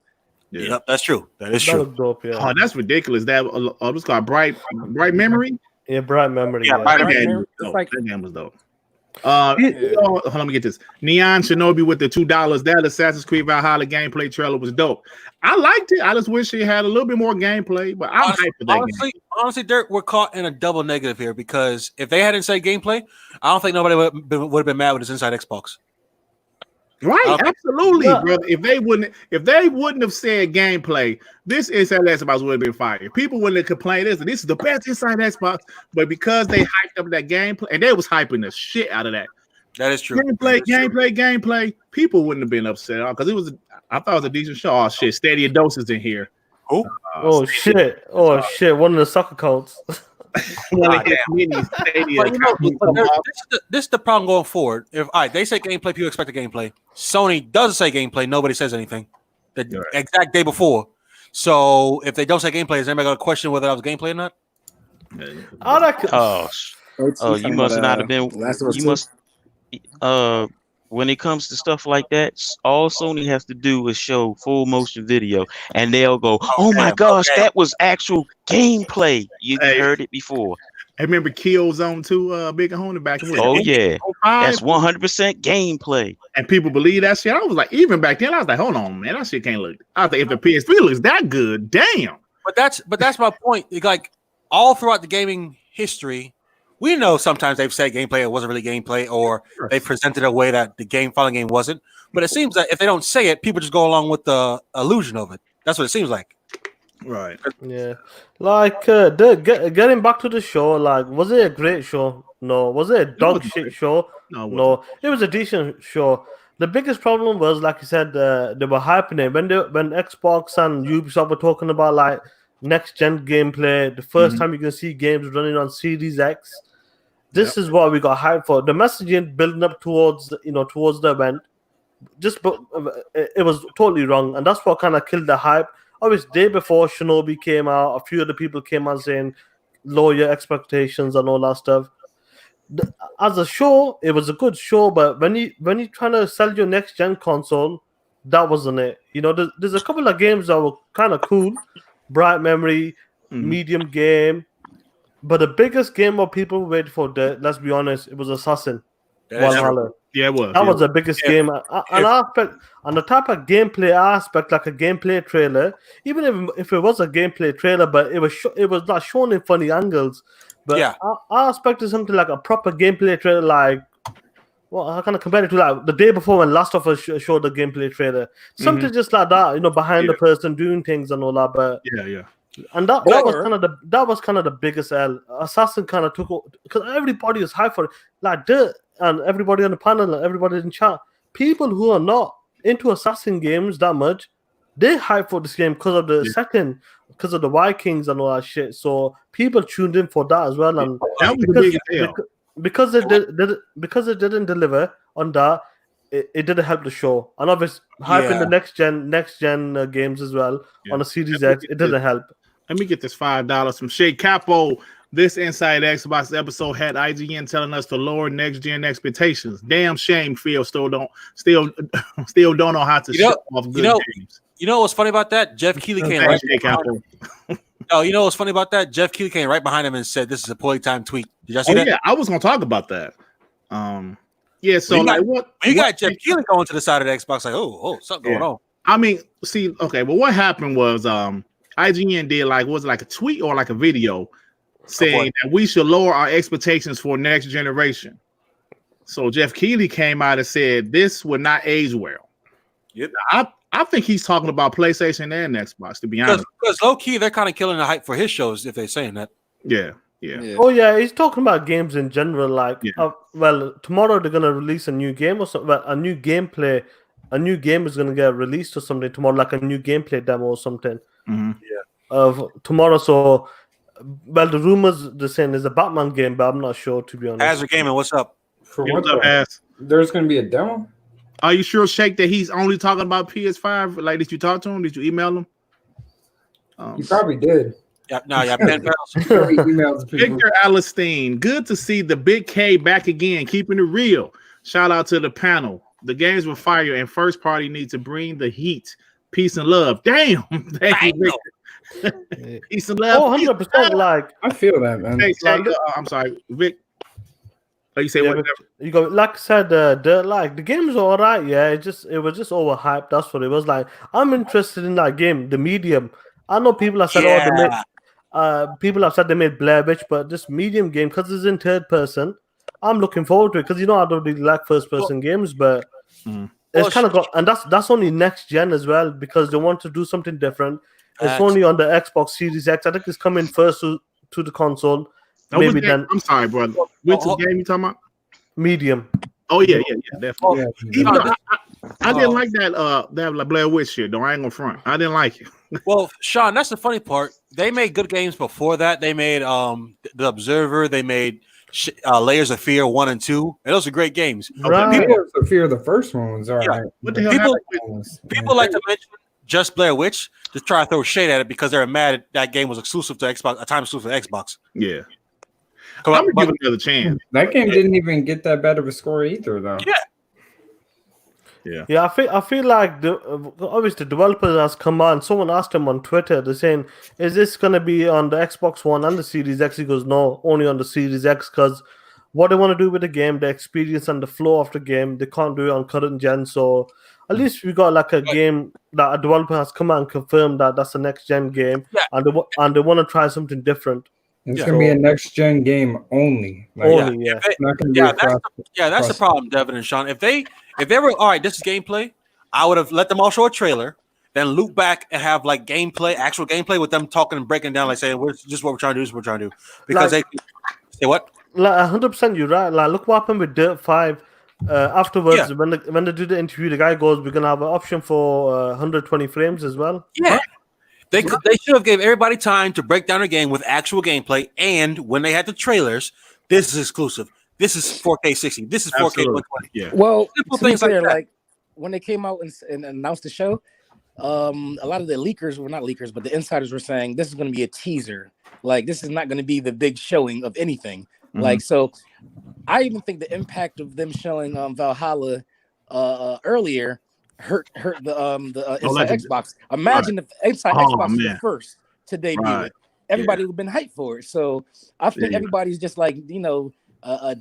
Yeah. Yep, that's true. That is true. Dope, yeah. Oh, that's ridiculous. That what's called Bright Memory. Yeah, Bright Memory. Yeah, Bright Memory. Memory. That game was dope. Hold on, let me get this. Neon Shinobi with the $2. That Assassin's Creed Valhalla gameplay trailer was dope. I liked it. I just wish it had a little bit more gameplay, but I'm hyped for that game. Honestly, Dirk, we're caught in a double negative here because if they hadn't said gameplay, I don't think nobody would have been mad with this inside Xbox. Right, absolutely, brother. If they wouldn't have said gameplay, this inside Xbox would have been fired. People wouldn't have complained. This is the best inside Xbox, but because they hyped up that gameplay, and they was hyping the shit out of that. That is true. Gameplay. People wouldn't have been upset because I thought it was a decent show. Oh shit, Stadia Doses in here. Shit. One of the soccer codes. This is the problem going forward. If they say gameplay, people expect the gameplay. Sony doesn't say gameplay, nobody says anything. The exact day before. So if they don't say gameplay, is anybody going to question whether that was gameplay or not? You must not have been. You must. When it comes to stuff like that, all Sony has to do is show full motion video, and they'll go, "Oh my gosh, that was actual gameplay." You heard it before. I remember Killzone 2, Big and Honey back in the yeah, that's 100% gameplay. And people believe that shit. I was like, even back then, I was like, hold on, man, that shit can't look. I was like, if the PS3 looks that good, damn. But that's my point. Like all throughout the gaming history. We know sometimes they've said gameplay, it wasn't really gameplay, or they presented a way that the final game wasn't. But it seems that if they don't say it, people just go along with the illusion of it. That's what it seems like. Right. Yeah. Like, getting back to the show, like, was it a great show? No. Was it a dog shit show? No. It was a decent show. The biggest problem was, like you said, they were hyping it. When Xbox and Ubisoft were talking about, like, next-gen gameplay, the first time you can see games running on Series X, this is what we got hyped for. The messaging building up towards the event, it was totally wrong, and that's what kind of killed the hype. Obviously, day before Shinobi came out, a few other people came out saying lower your expectations and all that stuff. As a show, it was a good show, but when you trying to sell your next-gen console, that wasn't it. There's a couple of games that were kind of cool, Bright Memory, medium game. But the biggest game what people waited for, let's be honest, it was Assassin Valhalla. Yeah, it was. That was the biggest game. On the type of gameplay aspect, like a gameplay trailer, even if it was a gameplay trailer, but it was not shown in funny angles. But Yeah. I expected something like a proper gameplay trailer, like, well, how can I compare it to like the day before when Last of Us showed the gameplay trailer? Something just like that, you know, behind the person doing things and all that. But Yeah. and that was kind of the biggest L. Assassin kind of took because everybody was hyped for it, like Dirt and everybody on the panel and everybody in chat. People who are not into Assassin games that much, they hyped for this game because of the second, because of the Vikings and all that shit. So people tuned in for that as well, and That was the biggest deal. because it didn't deliver on that, it didn't help the show. And obviously hyping the next gen games as well on the Series X, it didn't help. Let me get this $5 from Shay Capo. This Inside Xbox episode had IGN telling us to lower next gen expectations. Damn shame, Phil still don't know how to show off good games. You know what's funny about that? Jeff Keighley came right behind him. No, you know what's funny about that? Jeff Keighley came right behind him and said, "This is a poorly timed tweet." Did y'all see that? Yeah, I was gonna talk about that. Yeah, so you got Jeff Keighley going to the side of the Xbox, like, oh, something going on. I mean, see, okay, but what happened was IGN did was it like a tweet or like a video saying that we should lower our expectations for next generation. So Jeff Keighley came out and said this would not age well. Yep. I think he's talking about PlayStation and Xbox, to be honest. Because low key, they're kind of killing the hype for his shows if they're saying that. Yeah. Oh yeah, he's talking about games in general. Like, well, tomorrow they're gonna release a new game or something. A new gameplay, a new game is gonna get released or something tomorrow, like a new gameplay demo or something. Mm-hmm. Of tomorrow. So, well, the rumors they're saying there's a Batman game, but I'm not sure, to be honest. Azure Gaming, what's up? For what? There's gonna be a demo. Are you sure, Shake, that he's only talking about PS5? Like, did you talk to him? Did you email him? You probably did. Ben Victor Alistine, good to see the Big K back again, keeping it real. Shout out to the panel. The games were fire, and first party needs to bring the heat. Peace and love. Damn. Thank you, Victor. Peace and love. 100%. Like, I feel that, man. Hey, I'm sorry, Vic. Oh, you say what? You go, like I said, the game's all right. Yeah, it was just overhyped. That's what it was like. I'm interested in that game, The Medium. I know people have said, people have said they made Blair Witch, but this Medium game, because it's in third person, I'm looking forward to it. Because I don't really like first person games, but it's kind of got, and that's only next gen as well, because they want to do something different. It's only on the Xbox Series X. I think it's coming first to the console. Maybe then. I'm sorry, brother. Which game you talking about? Medium. Oh yeah, definitely. Even though I didn't like that Blair Witch shit, though. I ain't gonna front. I didn't like it. Well, Sean, that's the funny part. They made good games before that. They made The Observer. They made Layers of Fear 1 and 2, and those are great games. Layers of Fear, the first one was all right. What the hell? People like to mention just Blair Witch to try to throw shade at it because they're mad that game was exclusive to Xbox, a time exclusive to Xbox. Yeah. I'm gonna give it another chance. That game didn't even get that bad of a score either, though. Yeah. I feel like obviously the developer has come on. Someone asked him on Twitter. They're saying, "Is this gonna be on the Xbox One and the Series X?" He goes, "No, only on the Series X, because what they want to do with the game, the experience and the flow of the game, they can't do it on current gen. So at least we got like a game that a developer has come out and confirmed that that's a next gen game, and they want to try something different." It's gonna be a next gen game only. It's not gonna be that's the problem, Devin and Sean. If they were all right, this is gameplay, I would have let them all show a trailer, then loop back and have like gameplay, actual gameplay with them talking and breaking down, like saying, "This is what we're trying to do. This is what we're trying to do." Because they say what? Like 100%, you're right. Like, look what happened with Dirt 5. Afterwards, when they do the interview, the guy goes, "We're gonna have an option for 120 frames as well." Yeah. They should have gave everybody time to break down a game with actual gameplay, and when they had the trailers, this is exclusive. This is 4K 60. This is 4K 120. Yeah. Well, simple things like when they came out and announced the show, a lot of the leakers were not leakers, but the insiders were saying this is going to be a teaser. Like, this is not going to be the big showing of anything. Mm-hmm. Like, so I even think the impact of them showing Valhalla earlier hurt the Inside Xbox. Imagine if Inside Xbox was the first to debut it. Everybody would have been hyped for it. So I think everybody's just like,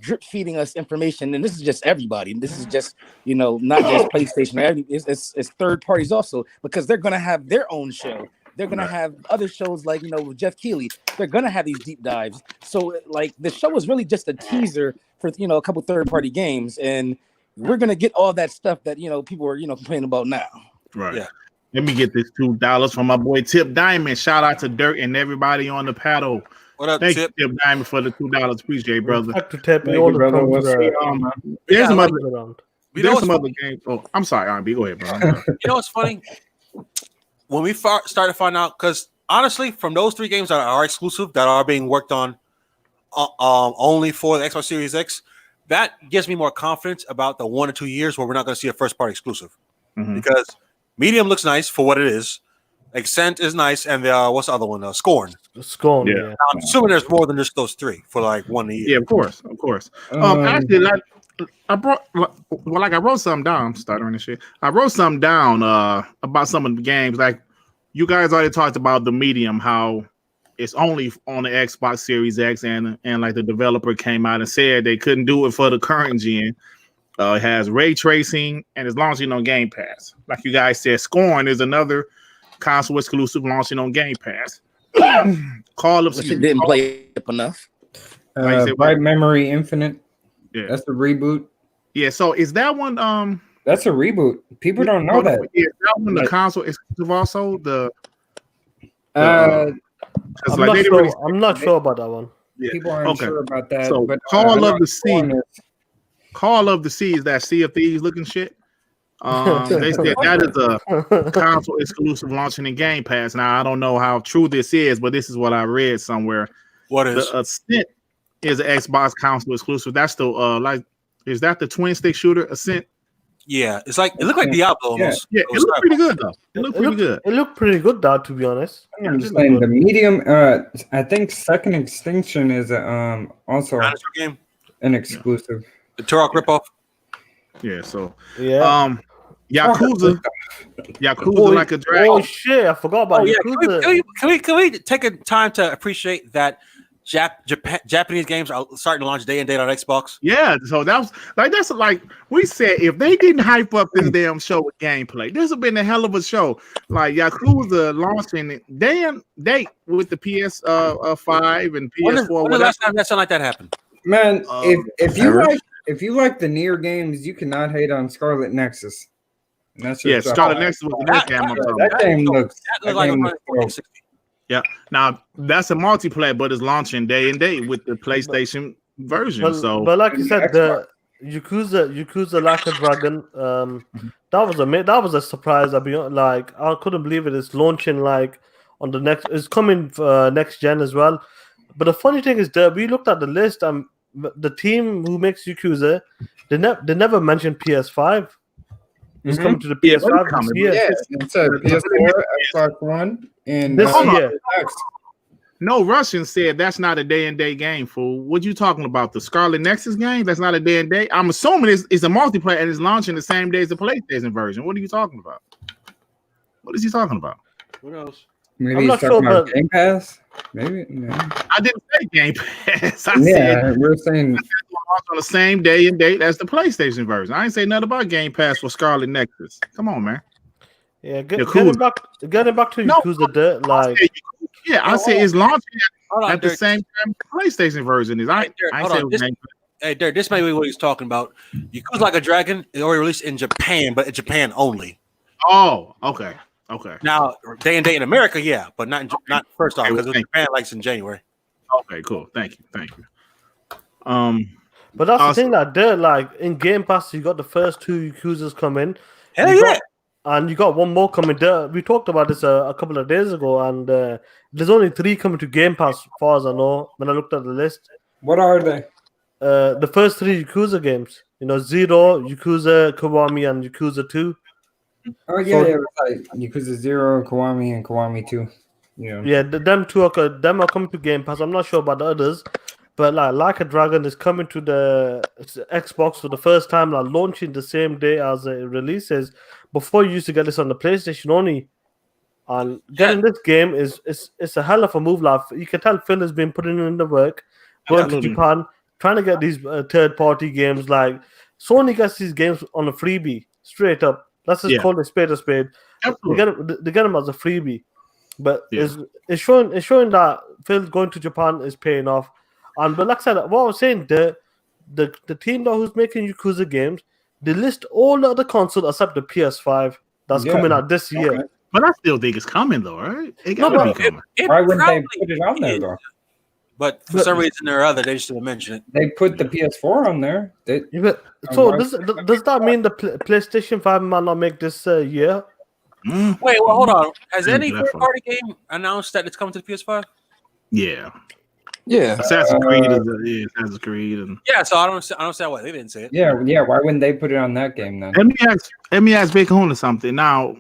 drip feeding us information, and this is just everybody. This is just, not just PlayStation. It's third parties also, because they're gonna have their own show They're gonna have other shows like with Jeff Keighley. They're gonna have these deep dives. So like the show is really just a teaser for a couple third-party games, and we're gonna get all that stuff that people are complaining about now. Right. Yeah. Let me get this $2 from my boy Tip Diamond. Shout out to Dirk and everybody on the paddle. What up, Thank Tip? you, Tip Diamond, for the $2. Appreciate, brother. Back to tap Thank all you, the brother. comes, What's up? There's Yeah, some like- other. around. There's some other games. Oh, I'm sorry, R&B. Go ahead, bro. I'm sorry. You know what's funny? When we started to find out, because honestly, from those 3 games that are exclusive, that are being worked on only for the Xbox Series X, that gives me more confidence about the 1 or 2 years where we're not going to see a first-party exclusive. Mhm. Because Medium looks nice for what it is. Ascent is nice, and what's the other one? Scorn. Scorn, Yeah. yeah. Now, I'm assuming there's more than just those 3 for like 1 a year. Yeah, of course. Actually, I wrote something down. I'm stuttering and shit. I wrote something down about some of the games. Like you guys already talked about the Medium, how it's only on the Xbox Series X, and like the developer came out and said they couldn't do it for the current gen. It has ray tracing and it's launching on Game Pass. Like you guys said, Scorn is another console exclusive launching on Game Pass. Call of Which it didn't play up enough. Like you said, Bright Memory Infinite. Yeah. That's a reboot. Yeah, so is that one That's a reboot. People don't know that. Yeah, that one the console exclusive also? The I'm, like not they didn't sure, really, I'm not sure about that one. yeah. People aren't Okay. sure about that. So but Call I of know the Sea. Scorn is- Call of the Sea is that Sea of Thieves looking shit. They said that is a console exclusive launching in Game Pass. Now I don't know how true this is, but this is what I read somewhere. What is? The Ascent is an Xbox console exclusive. That's the is that the twin stick shooter Ascent? Yeah, it's like it looked like Diablo almost. Yeah, it looked pretty good though. It looked pretty good. It looked pretty good, though, to be honest. I understand the medium. I think Second Extinction is also Dinosaur game, an exclusive. the Turok ripoff. Yeah, so Yeah. Yakuza Oh, like a dragon. Oh shit! I forgot about Oh yeah, Yakuza. can we take a time to appreciate that Japanese games are starting to launch day and date on Xbox? Yeah, so that's like we said, if they didn't hype up this damn show with gameplay, this would have been a hell of a show. Like Yakuza launching day and date with the PS 5 and PS4. When the last time that something like that happened? Man, ever? if you like the Nier games, you cannot hate on Scarlet Nexus. And that's Yeah, just Scarlet Nexus was the next game I'm talking about. That game looks. That looked like game a looks dope. 60. Yeah, now that's a multiplayer, but it's launching day and date with the PlayStation version. But like you said, the Yakuza Like a Dragon, that was a surprise. I couldn't believe it. It's launching like on the next. It's coming next gen as well. But the funny thing is that we looked at the list. The team who makes Yakuza, they never mentioned PS5. It's coming to the PS5 this year. Yes, it's a PS4, Xbox One, and This year. X. No Russian said that's not a day and day game, fool. What you talking about? The Scarlet Nexus game? That's not a day and day. I'm assuming it's a multiplayer and it's launching the same day as the PlayStation version. What are you talking about? What is he talking about? What else? Maybe I'm he's not talking sure, about but- Game Pass. Maybe. No. I didn't say Game Pass. I Yeah, said we're saying launch on the same day and date as the PlayStation version. I ain't say nothing about Game Pass for Scarlet Nexus. Come on, man. Yeah, Yakuza. getting back to No. Yakuza, I said it's launching Hold on, at the Dirk. same time the PlayStation version is. I Dirk, ain't hold say on. it was This- Game Hey, Derek, this may be what he's talking about. Yakuza Like a Dragon is already released in Japan, but in Japan only. Oh, okay. Okay. Now, day and date in America, yeah, but not first off Okay, because well, thank Japan likes in January. Okay, cool. Thank you. but that's Also- the thing that they're like in Game Pass. You got the first 2 Yakuzas come in. Hell You yeah! got- And you got one more coming. We talked about this a couple of days ago, and there's only 3 coming to Game Pass, as far as I know. When I looked at the list, what are they? the first 3 Yakuza games, Zero, Yakuza, Kiwami, and Yakuza 2. Oh yeah, yeah, right. Yakuza 0, Kiwami, and Kiwami 2. Yeah. Yeah, them 2 are coming to Game Pass. I'm not sure about the others, but like a Dragon is coming to the Xbox for the first time, launching the same day as it releases. Before you used to get this on the PlayStation only, and getting this game it's a hell of a move. Like you can tell, Phil has been putting in the work, going to Absolutely. Japan, trying to get these third-party games. Like Sony gets these games on a freebie, straight up. Let's just Yeah. call it spade a spade. They Absolutely. get them as a freebie. But Yeah. it's showing that Phil going to Japan is paying off. And but like I said, what I was saying, the team that who's making Yakuza games, they list all the other consoles except the PS5 that's Yeah. coming out this year. But I still think it's coming though, right? It No, gotta be but coming. Why wouldn't they probably put it on there is, though? But for some reason or other, they just didn't mention it. They put the PS4 on there. So why- does that mean the PlayStation 5 might not make this year? Mm, Wait, well, hold on. Has any Definitely. third-party game announced that it's coming to the PS5? yeah. Yeah. Assassin's Creed is Assassin's Creed, and Yeah, so I don't understand why they didn't say it. Yeah. Why wouldn't they put it on that game then? let me ask Big Kahuna something. Now,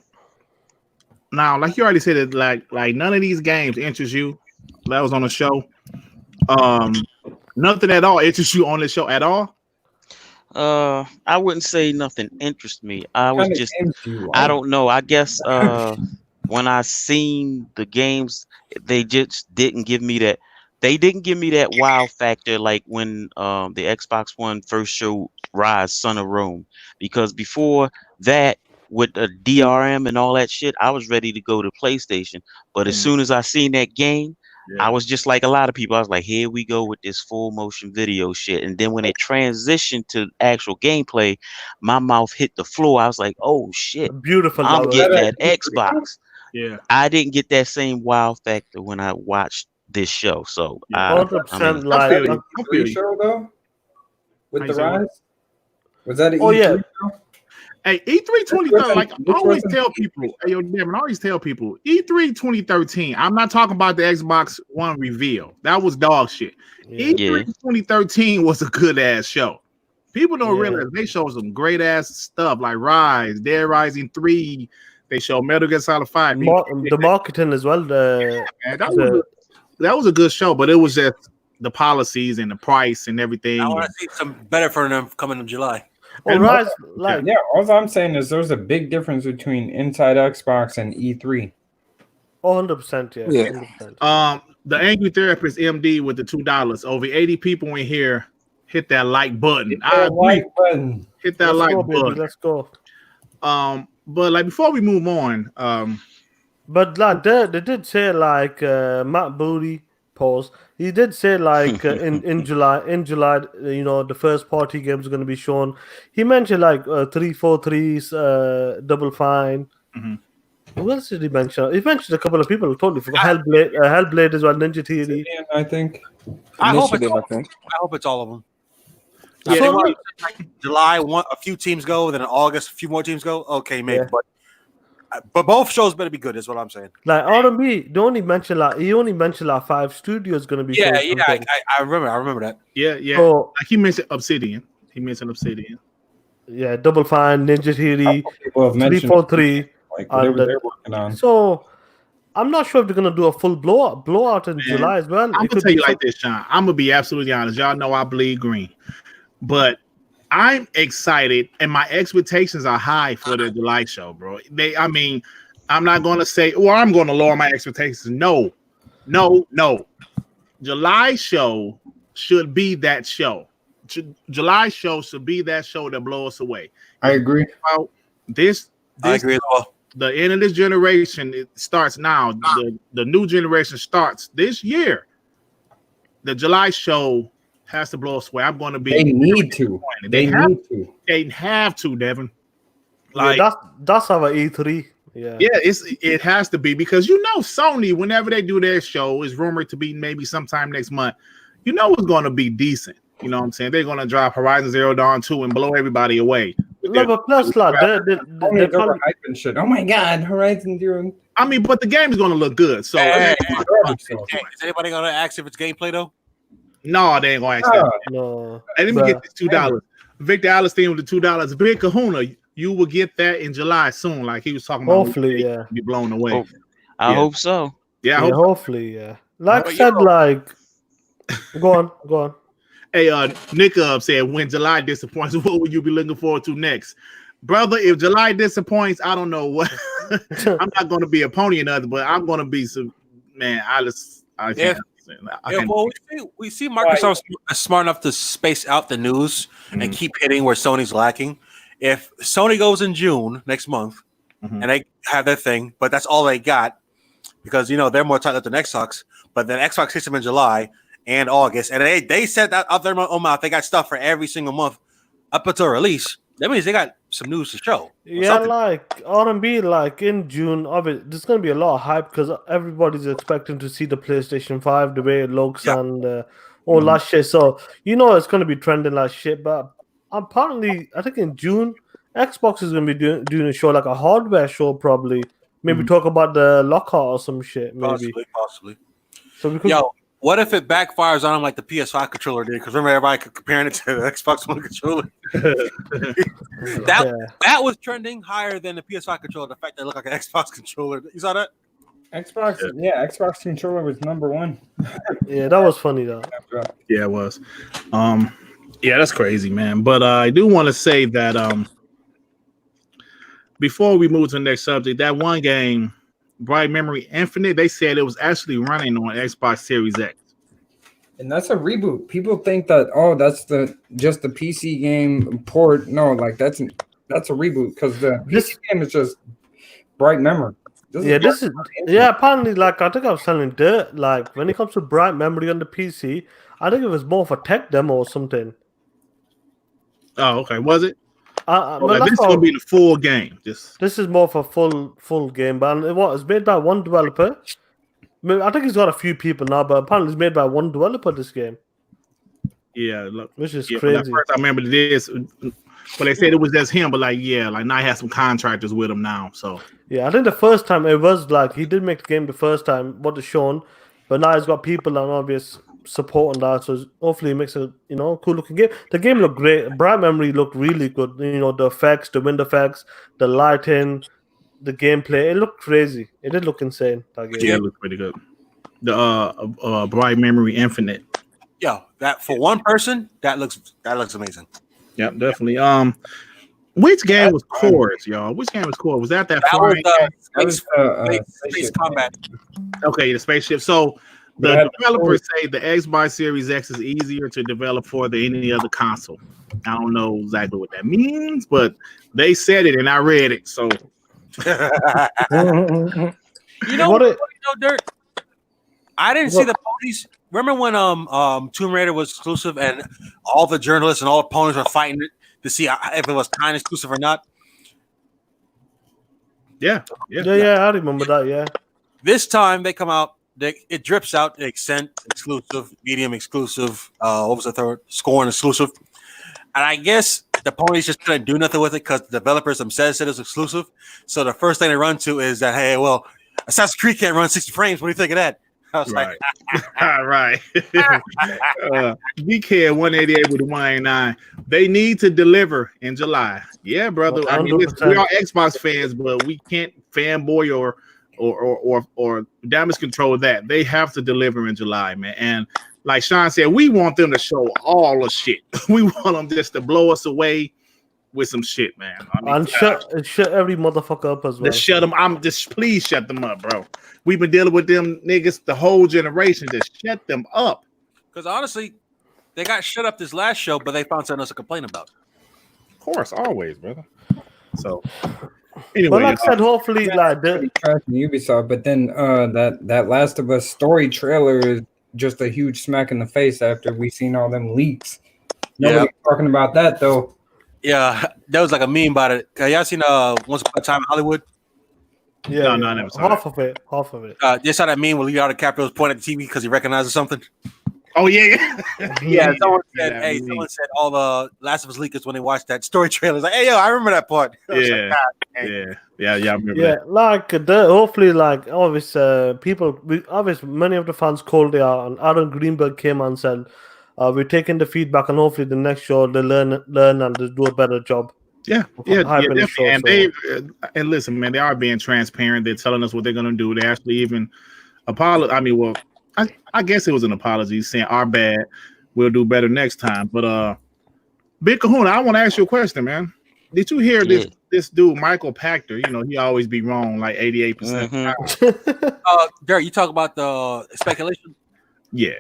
like you already said, it like none of these games interest you. That was on the show. Nothing at all interests you on the show at all. I wouldn't say nothing interests me. I was What kind of just, games do you I like? don't know. I guess when I seen the games, they just didn't give me that. They didn't give me that wow factor like when the Xbox One first showed Rise Son of Rome. Because before that, with the DRM and all that shit, I was ready to go to PlayStation. But as soon as I seen that game, I was just like a lot of people. I was like, here we go with this full motion video shit. And then when it transitioned to actual gameplay, my mouth hit the floor. I was like, oh shit, Beautiful. I'm that was. getting that Xbox. Yeah. I didn't get that same wow factor when I watched this show. So Yeah. 100% I like feel you. I feel E3 you. show though? With How the you say what? Rise? Was that an Oh, E3 yeah. show? Hey, E3 2013, like I Which always wasn't- tell people, hey, yo, Devin, I always tell people, E3 2013, I'm not talking about the Xbox One reveal. That was dog shit. Yeah. E3 2013 was a good ass show. People don't Yeah. realize they showed some great ass stuff like Rise, Dead Rising 3. They showed Metal Gear Solid 5. The marketing as well. Man, that was a good show, but it was just the policies and the price and everything. I want to see some better for them coming in July. Oh, Rise, like Yeah, all I'm saying is there's a big difference between Inside Xbox and E E3. 100%. Yeah. Yeah. 100%. The Angry Therapist MD with the $2. Over 80 people in here hit that like button. I agree. Like button. Hit that Let's like go, baby. button. Let's go. But like before we move on, But like they did say like Matt Booty pause. He did say like in July, you know, the first party games are going to be shown. He mentioned like 343's Double Fine. Mhm. Who else did he mention? He mentioned a couple of people. Totally forgot. Hellblade as well. Ninja Theory. I think. I hope Initiative, I think. it's all of them. Yeah, Yeah, they so, might- like July, a few teams go. Then in August, a few more teams go. Okay, maybe, Yeah. but both shows better be good. Is what I'm saying. Like R&B, they only mentioned like he only mentioned like 5 studios going to be. Yeah, showing yeah, something. I remember that. yeah. So Like he mentioned Obsidian. yeah, Double Fine, Ninja Theory, People have mentioned 343. like whatever and they're working on. So I'm not sure if they're gonna do a full blowout in Man, July as well. I'm It gonna could tell be you like this, Sean. I'm gonna be absolutely honest. Y'all know I bleed green, but I'm excited and my expectations are high for the July show, bro. I'm not gonna say, well, I'm gonna lower my expectations. No. July show should be that show. July show should be that show that blow us away. I agree. About this I agree as well. the end of this generation, it starts now. The new generation starts this year. The July show has to blow us away. I'm going to be. They need to. disappointed. They need to. They have to, Devin. Yeah, Like, that's our E3. Yeah. it has to be because you know Sony, whenever they do their show, is rumored to be maybe sometime next month. You know it's going to be decent. You know what I'm saying? They're going to drop Horizon Zero Dawn 2 and blow everybody away. No, but plus, like, Only they they're hyping shit. Oh my god, Horizon Zero. I mean, but the game is going to look good. So Hey, Garbage hey, sales. is anybody gonna ask if it's gameplay though? no, they ain't going to ask that. no. Hey, let me Bruh. get this $2. Victor Allenstein with the $2. Big Kahuna, you will get that in July soon. Like he was talking about. Hopefully, yeah. Be blown away. Oh, I Yeah. hope so. Yeah. I Yeah, hope. hopefully, yeah. Like But I said, like, go on. Hey, Nick said, when July disappoints, what will you be looking forward to next? Brother, if July disappoints, I don't know what. I'm not going to be a pony or nothing, but I'm going to be some, man, I can't. Yeah, can't- well, we see Microsoft smart enough to space out the news Mm-hmm. and keep hitting where Sony's lacking. If Sony goes in June next month Mhm. and they have their thing, but that's all they got, because they're more tight than Xbox. But then Xbox hits them in July and August, and they said that out their own mouth they got stuff for every single month up until release. That means they got some news to show. Yeah, something. like R&B, like in June, obviously, there's going to be a lot of hype because everybody's expecting to see the PlayStation 5, the way it looks, and all that shit. So, it's going to be trending like shit. But apparently, I think in June, Xbox is going to be doing a show, like a hardware show, probably. Maybe talk about the Lockhart or some shit, maybe. Possibly. So we could... What if it backfires on them like the PS5 controller did? Because remember, everybody comparing it to the Xbox One controller. That was trending higher than the PS5 controller. The fact that it looked like an Xbox controller. You saw that? Xbox controller was number one. Yeah, that was funny though. Yeah, it was. Yeah, that's crazy, man. But I do want to say that before we move to the next subject, that one game, Bright Memory Infinite, they said it was actually running on Xbox Series X. And that's a reboot. People think that that's just the PC game port. No, like that's a reboot because the PC game is just Bright Memory. Apparently, like I think I was telling Dirt, like when it comes to Bright Memory on the PC, I think it was more of a tech demo or something. Oh, okay. Was it? Well, this will be the full game. This is more of a full game, but it's made by one developer. I think he's got a few people now, but apparently it's made by one developer. This game, which is crazy. First, I remember this, but they said it was just him. But now he has some contractors with him now. So I think the first time it was like he did make the game the first time, what is shown, but now he's got people and obvious support on that, so hopefully it makes a cool looking game. The game looked great. Bright Memory looked really good. The effects, the wind effects, the lighting, the gameplay. It looked crazy. It did look insane. That game. Yeah, it looked pretty good. The Bright Memory Infinite. Yeah, that for one person, that looks amazing. Yep, definitely. Which game was Chorus, y'all? Which game was Chorus? Was that flying? Space Combat. Okay, the spaceship. So the developers say the Xbox Series X is easier to develop for than any other console. I don't know exactly what that means, but they said it and I read it. So Dirt. I didn't see the ponies. Remember when Tomb Raider was exclusive and all the journalists and all the ponies were fighting it to see if it was kind of exclusive or not? Yeah. I remember that. Yeah. This time they come out. It drips out Accent exclusive, medium exclusive. What was the third? Scorn exclusive. And I guess the ponies just couldn't do nothing with it because the developers themselves said it was exclusive. So the first thing they run to is that, hey, well, Assassin's Creed can't run 60 frames. What do you think of that? I was right. Right. DK 188 with 189. They need to deliver in July. Yeah, brother. I mean, we are Xbox fans, but we can't fanboy or damage control that. They have to deliver in July, man. And like Sean said, we want them to show all the shit. We want them just to blow us away with some shit, man. I mean, and shut every motherfucker up as well. Just shut them. Please shut them up, bro. We've been dealing with them niggas the whole generation. Just shut them up. Because honestly, they got shut up this last show, but they found something else to complain about. Of course, always, brother. So anyway, but like I said, hopefully, like Ubisoft. But then that Last of Us story trailer is just a huge smack in the face after we seen all them leaks. Nobody's talking about that though. Yeah, that was like a meme about it. Y'all seen Once Upon a Time in Hollywood? Yeah, no, I never saw half of it. You saw that meme where Leonardo DiCaprio was pointing at the TV because he recognizes something? Oh, yeah. Someone said all the Last of Us leakers when they watched that story trailer. Like, hey, yo, I remember that part. I remember that. Like, hopefully, like, obviously, many of the fans called it out, and Aaron Greenberg came and said, we're taking the feedback, and hopefully the next show they learn and they do a better job. Yeah, definitely. Show, and listen, man, they are being transparent. They're telling us what they're gonna do. They actually even apologize. I mean, I guess it was an apology saying our bad. We'll do better next time. But Big Kahuna, I want to ask you a question, man. Did you hear this dude Michael Pachter? You know, he always be wrong like 88%. Derek, you talk about the speculation. Yeah.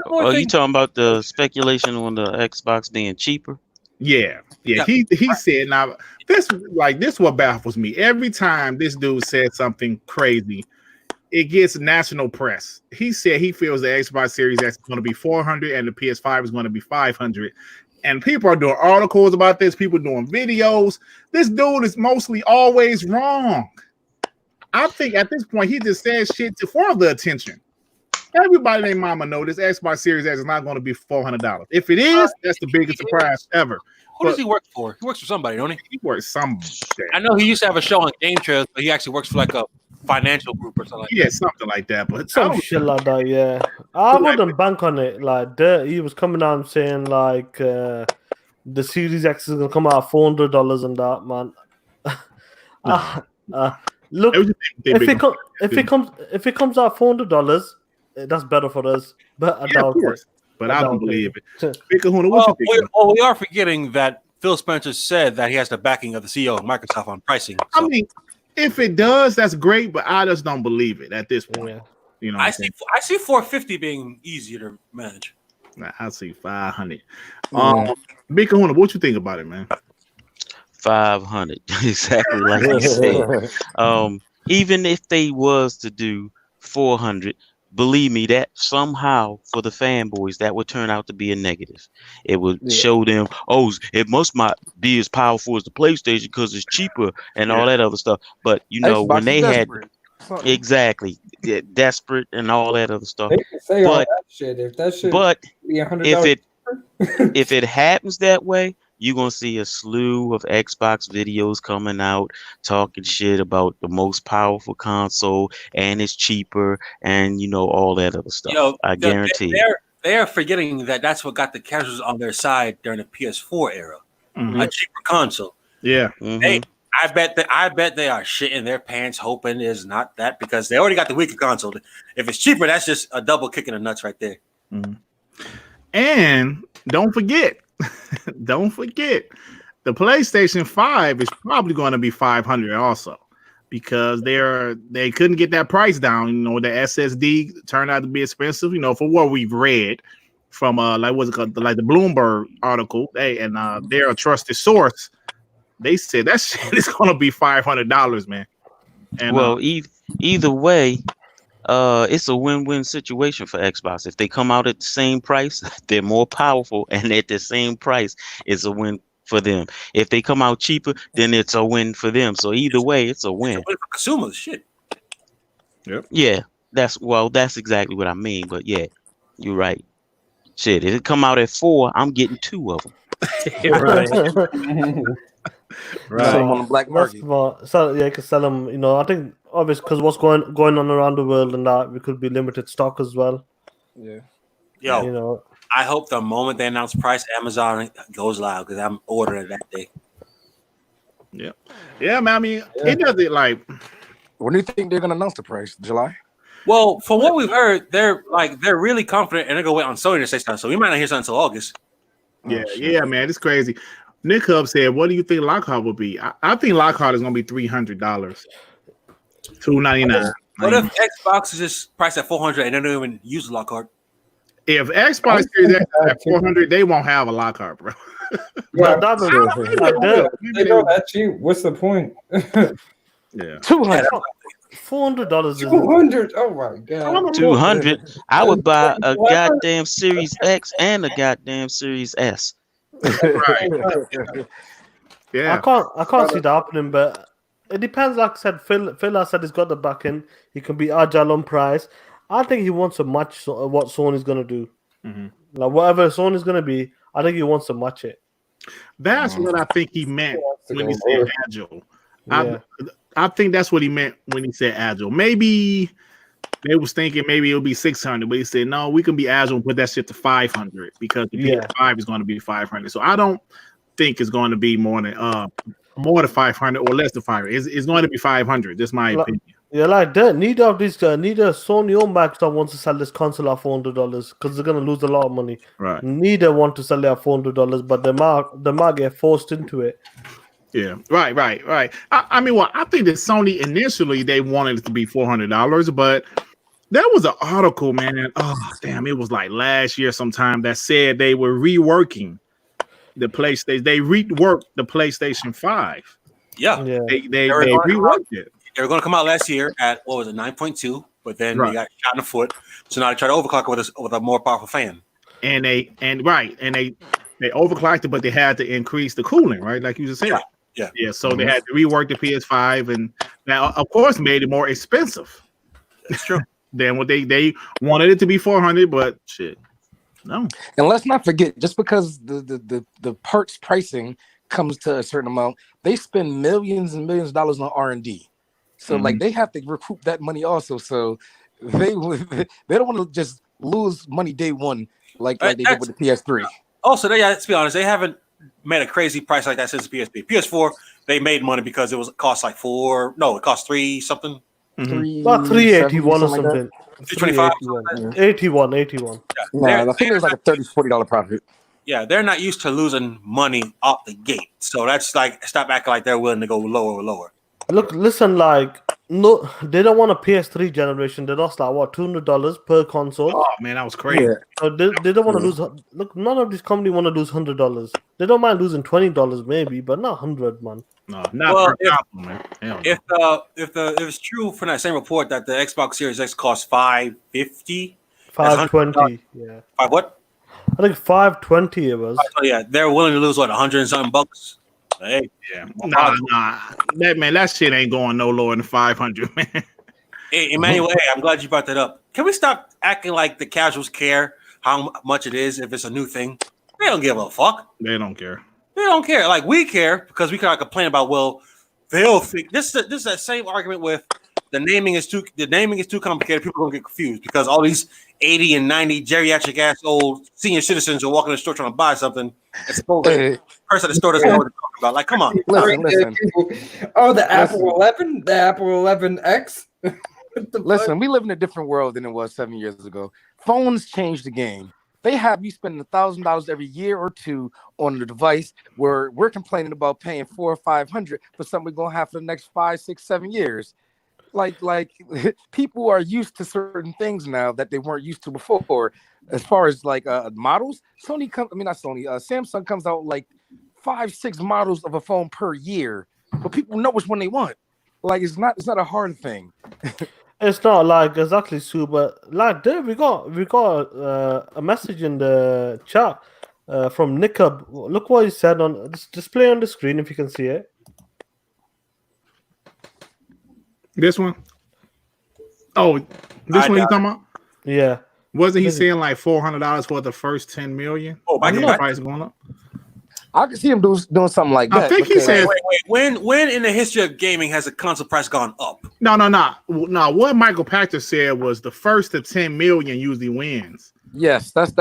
Oh, you talking about the speculation on the Xbox being cheaper? Yeah. He said, now this what baffles me. Every time this dude said something crazy, it gets national press. He said he feels the Xbox Series X is going to be 400 and the PS5 is going to be 500. And people are doing articles about this. People doing videos. This dude is mostly always wrong. I think at this point he just says shit for the attention. Everybody named Mama know this Xbox Series X is not going to be $400. If it is, that's the biggest surprise ever. Who does he work for? He works for somebody, don't he? He works some. I know he used to have a show on Game Trailers, but he actually works for like a financial group or something like Yeah, something like that. But Some shit like that, yeah. I wouldn't bank on it. Like, he was coming out and saying like the Series X is gonna come out at $400 and that, man. Look, if it comes out $400, that's better for us. But I doubt it. But I don't believe it. Big Kahuna, what you think? We are forgetting that Phil Spencer said that he has the backing of the CEO of Microsoft on pricing. So. I mean, if it does, that's great, but I just don't believe it at this point. Yeah. You know, I see 450 being easier to manage. Nah, I see 500. Big Kahuna, what you think about it, man? 500, exactly like you said. Even if they was to do 400, believe me, that somehow for the fanboys that would turn out to be a negative. It would show them, oh, it must not be as powerful as the PlayStation because it's cheaper and all that other stuff. But you know, Xbox when they had desperate. desperate and all that other stuff. They can say all that shit. If that shit be $100, if it happens that way, you're gonna see a slew of Xbox videos coming out talking shit about the most powerful console and it's cheaper and you know all that other stuff. I guarantee. They're forgetting that that's what got the casuals on their side during the PS4 era, a cheaper console. Yeah, I bet they are shitting their pants hoping it's not that because they already got the weaker console. If it's cheaper, that's just a double kick in the nuts right there. And don't forget. Don't forget, the PlayStation 5 is probably going to be 500 also because they couldn't get that price down. You know, the SSD turned out to be expensive. You know, for what we've read from like what's it called, like the Bloomberg article. They're a trusted source. They said that shit is going to be $500, man. And well, either way. It's a win-win situation for Xbox. If they come out at the same price, they're more powerful, and at the same price, it's a win for them. If they come out cheaper, then it's a win for them. So either way, it's a win. It's a win for consumers, shit. Yep. Yeah, that's exactly what I mean. But yeah, you're right. Shit, if it come out at 4, I'm getting 2 of them. right. Sell them on the black market. So yeah, you can sell them. You know, I think obviously because what's going on around the world and that we could be limited stock as well. Yeah. Yo, you know, I hope the moment they announce price, Amazon goes live because I'm ordering it that day. Yeah, man. I mean, it doesn't like. When do you think they're gonna announce the price? July? Well, from what we've heard, they're really confident and they're gonna wait on Sony to say something. So we might not hear something until August. Yeah, man, it's crazy. Nick Hub said, "What do you think Lockhart will be?" I think Lockhart is gonna be $300, $299. What if Xbox is just priced at 400 and they don't even use Lockhart? If Xbox Series X is at 400, they won't have a Lockhart, bro. Yeah, they know that cheap. What's the point? Yeah, $400. $200. Oh my god. 200. I would buy a goddamn Series X and a goddamn Series S. right. Yeah, I can't see that happening, but it depends. Like I said, Phil has said he's got the backing. He can be agile on price. I think he wants to match what Sony's gonna do. Like whatever Sony's gonna be, I think he wants to match it. That's what I think he meant when he said agile. Yeah. I think that's what he meant when he said agile. Maybe they was thinking maybe it'll be 600, but he said no, we can be agile and put that shit to 500 because the PS5 is going to be 500. So I don't think it's going to be more than 500 or less than 500. It's going to be 500. That's my opinion. Yeah, like that. Neither of these guys, neither Sony or Microsoft wants to sell this console at $400 because they're gonna lose a lot of money. Right. Neither want to sell it at $400, but they might get forced into it. Yeah. Right. I mean, well, I think that Sony initially they wanted it to be $400, but there was an article, man. Oh, damn! It was like last year sometime that said they were reworking the PlayStation. They reworked the PlayStation 5. Yeah. They reworked it. They were going to come out last year at what was it, 9.2, but then Right. they got shot in the foot. So now they try to overclock it with a more powerful fan. And they overclocked it, but they had to increase the cooling, right? Like you just said. Yeah. So they had to rework the PS5, and now, of course, made it more expensive. That's true. Than what they wanted it to be 400, but shit, no. And let's not forget, just because the parts pricing comes to a certain amount, they spend millions and millions of dollars on R&D. So like they have to recoup that money also. So they don't want to just lose money day one like they did with the PS3. Also, let's be honest, they haven't made a crazy price like that since the PSP. PS4, they made money because it cost like it cost 3 something. About 381 or something. 325. 81. Yeah, I think it was like a $30-$40 profit. Yeah, they're not used to losing money off the gate. So that's like, stop acting like they're willing to go lower. Look, listen, like, no, they don't want a PS3 generation. They lost like what, $200 per console. Oh man, that was crazy. Yeah. So they don't want to lose. Look, none of these companies want to lose $100. They don't mind losing $20 maybe, but not 100, man. No, not per console, man. If it's true from that same report that the Xbox Series X costs $550, $520, yeah. Five what? I think $520 it was. Oh yeah, they're willing to lose what, $100 and something bucks. Hey, yeah, nah. That shit ain't going no lower than 500, man. Hey, Emmanuel, I'm glad you brought that up. Can we stop acting like the casuals care how much it is if it's a new thing? They don't give a fuck. They don't care. They don't care. Like we care because we kind of complain about. Well, they'll think this is that same argument with the naming is too complicated. People are gonna get confused because all these 80 and 90 geriatric ass old senior citizens are walking in the store trying to buy something. And supposedly the person at the store doesn't know what they're talking about. Like, come on. Listen. Oh, the Apple 11, the Apple 11X. Listen, we live in a different world than it was 7 years ago. Phones changed the game. They have you spending $1,000 every year or two on the device, where we're complaining about paying $400 or $500 for something we're gonna have for the next 5, 6, 7 years. Like people are used to certain things now that they weren't used to before. As far as like models, Samsung comes out like 5, 6 models of a phone per year, but people know which one they want. Like it's not a hard thing. It's not like exactly, Sue, but like there we got a message in the chat from Nickab. Look what he said on display on the screen if you can see it. This one? Oh, this one you talking about? Yeah. Wasn't he saying like $400 for the first 10 million? Oh, my God. Price going up. I can see him doing something like that. I think he said. Wait. When in the history of gaming has a console price gone up? No. What Michael Pachter said was the first to 10 million usually wins. Yes, that's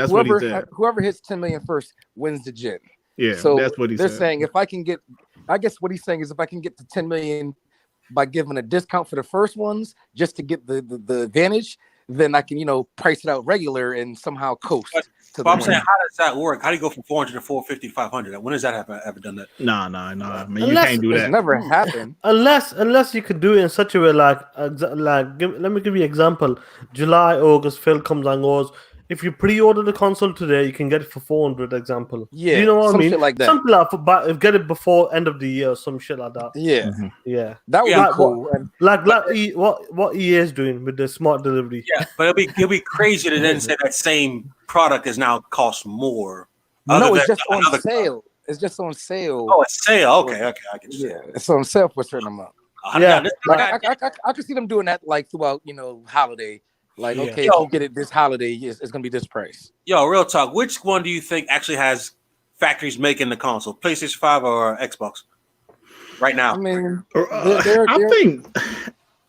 what he said. Whoever hits 10 million first wins the gen. Yeah, so that's what he said. They're saying if I can get, I guess what he's saying is if I can get to 10 million by giving a discount for the first ones just to get the advantage, then I can price it out regular and somehow coast. But I'm saying, how does that work? How do you go from 400 to 450 to 500? When does that happen? Ever done that? No, man, you can't do that. It's never happened. Unless you could do it in such a way let me give you an example. July, August, Phil comes and goes, if you pre-order the console today, you can get it for 400, example. Yeah, you know what I mean? Shit like that. Something like get it before end of the year, some shit like that. Yeah. Yeah. That would be cool. What EA is doing with the smart delivery. Yeah, but it'll be crazy to then say that same product is now cost more. No, it's just on sale. It's just on sale. Oh, it's sale. Okay, I can see. Yeah, it's on sale for a certain amount. Yeah, I could see them doing that like throughout, holiday. Like, okay, if you get it this holiday, it's gonna be this price. Yo, real talk. Which one do you think actually has factories making the console? PlayStation 5 or Xbox? Right now. I mean, I think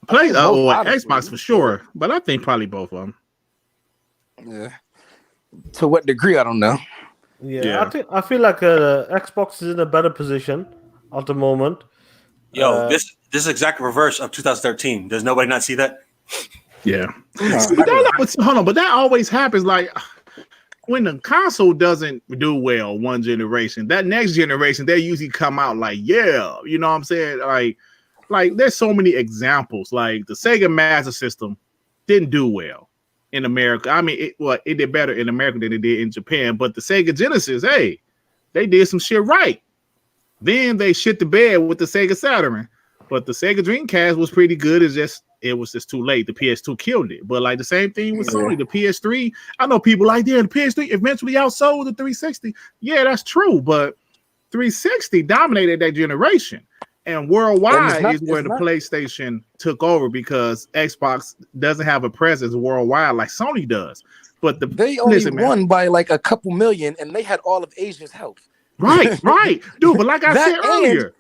Xbox for sure, but I think probably both of them. Yeah. To what degree, I don't know. Yeah. I feel like Xbox is in a better position at the moment. Yo, this is exactly reverse of 2013. Does nobody not see that? Yeah. Hold on, but that always happens. Like when the console doesn't do well one generation, that next generation they usually come out like, yeah, you know what I'm saying? Like there's so many examples. Like the Sega Master System didn't do well in America. I mean, it did better in America than it did in Japan. But the Sega Genesis, hey, they did some shit right. Then they shit the bed with the Sega Saturn. But the Sega Dreamcast was pretty good. It's just it was just too late. The PS2 killed it. But like the same thing with Sony, the PS3. I know people like, yeah, the PS3 eventually outsold the 360. Yeah, that's true. But 360 dominated that generation. And worldwide is where the PlayStation took over because Xbox doesn't have a presence worldwide like Sony does. But they only won by like a couple million, and they had all of Asia's help. Right, dude. But like I said earlier,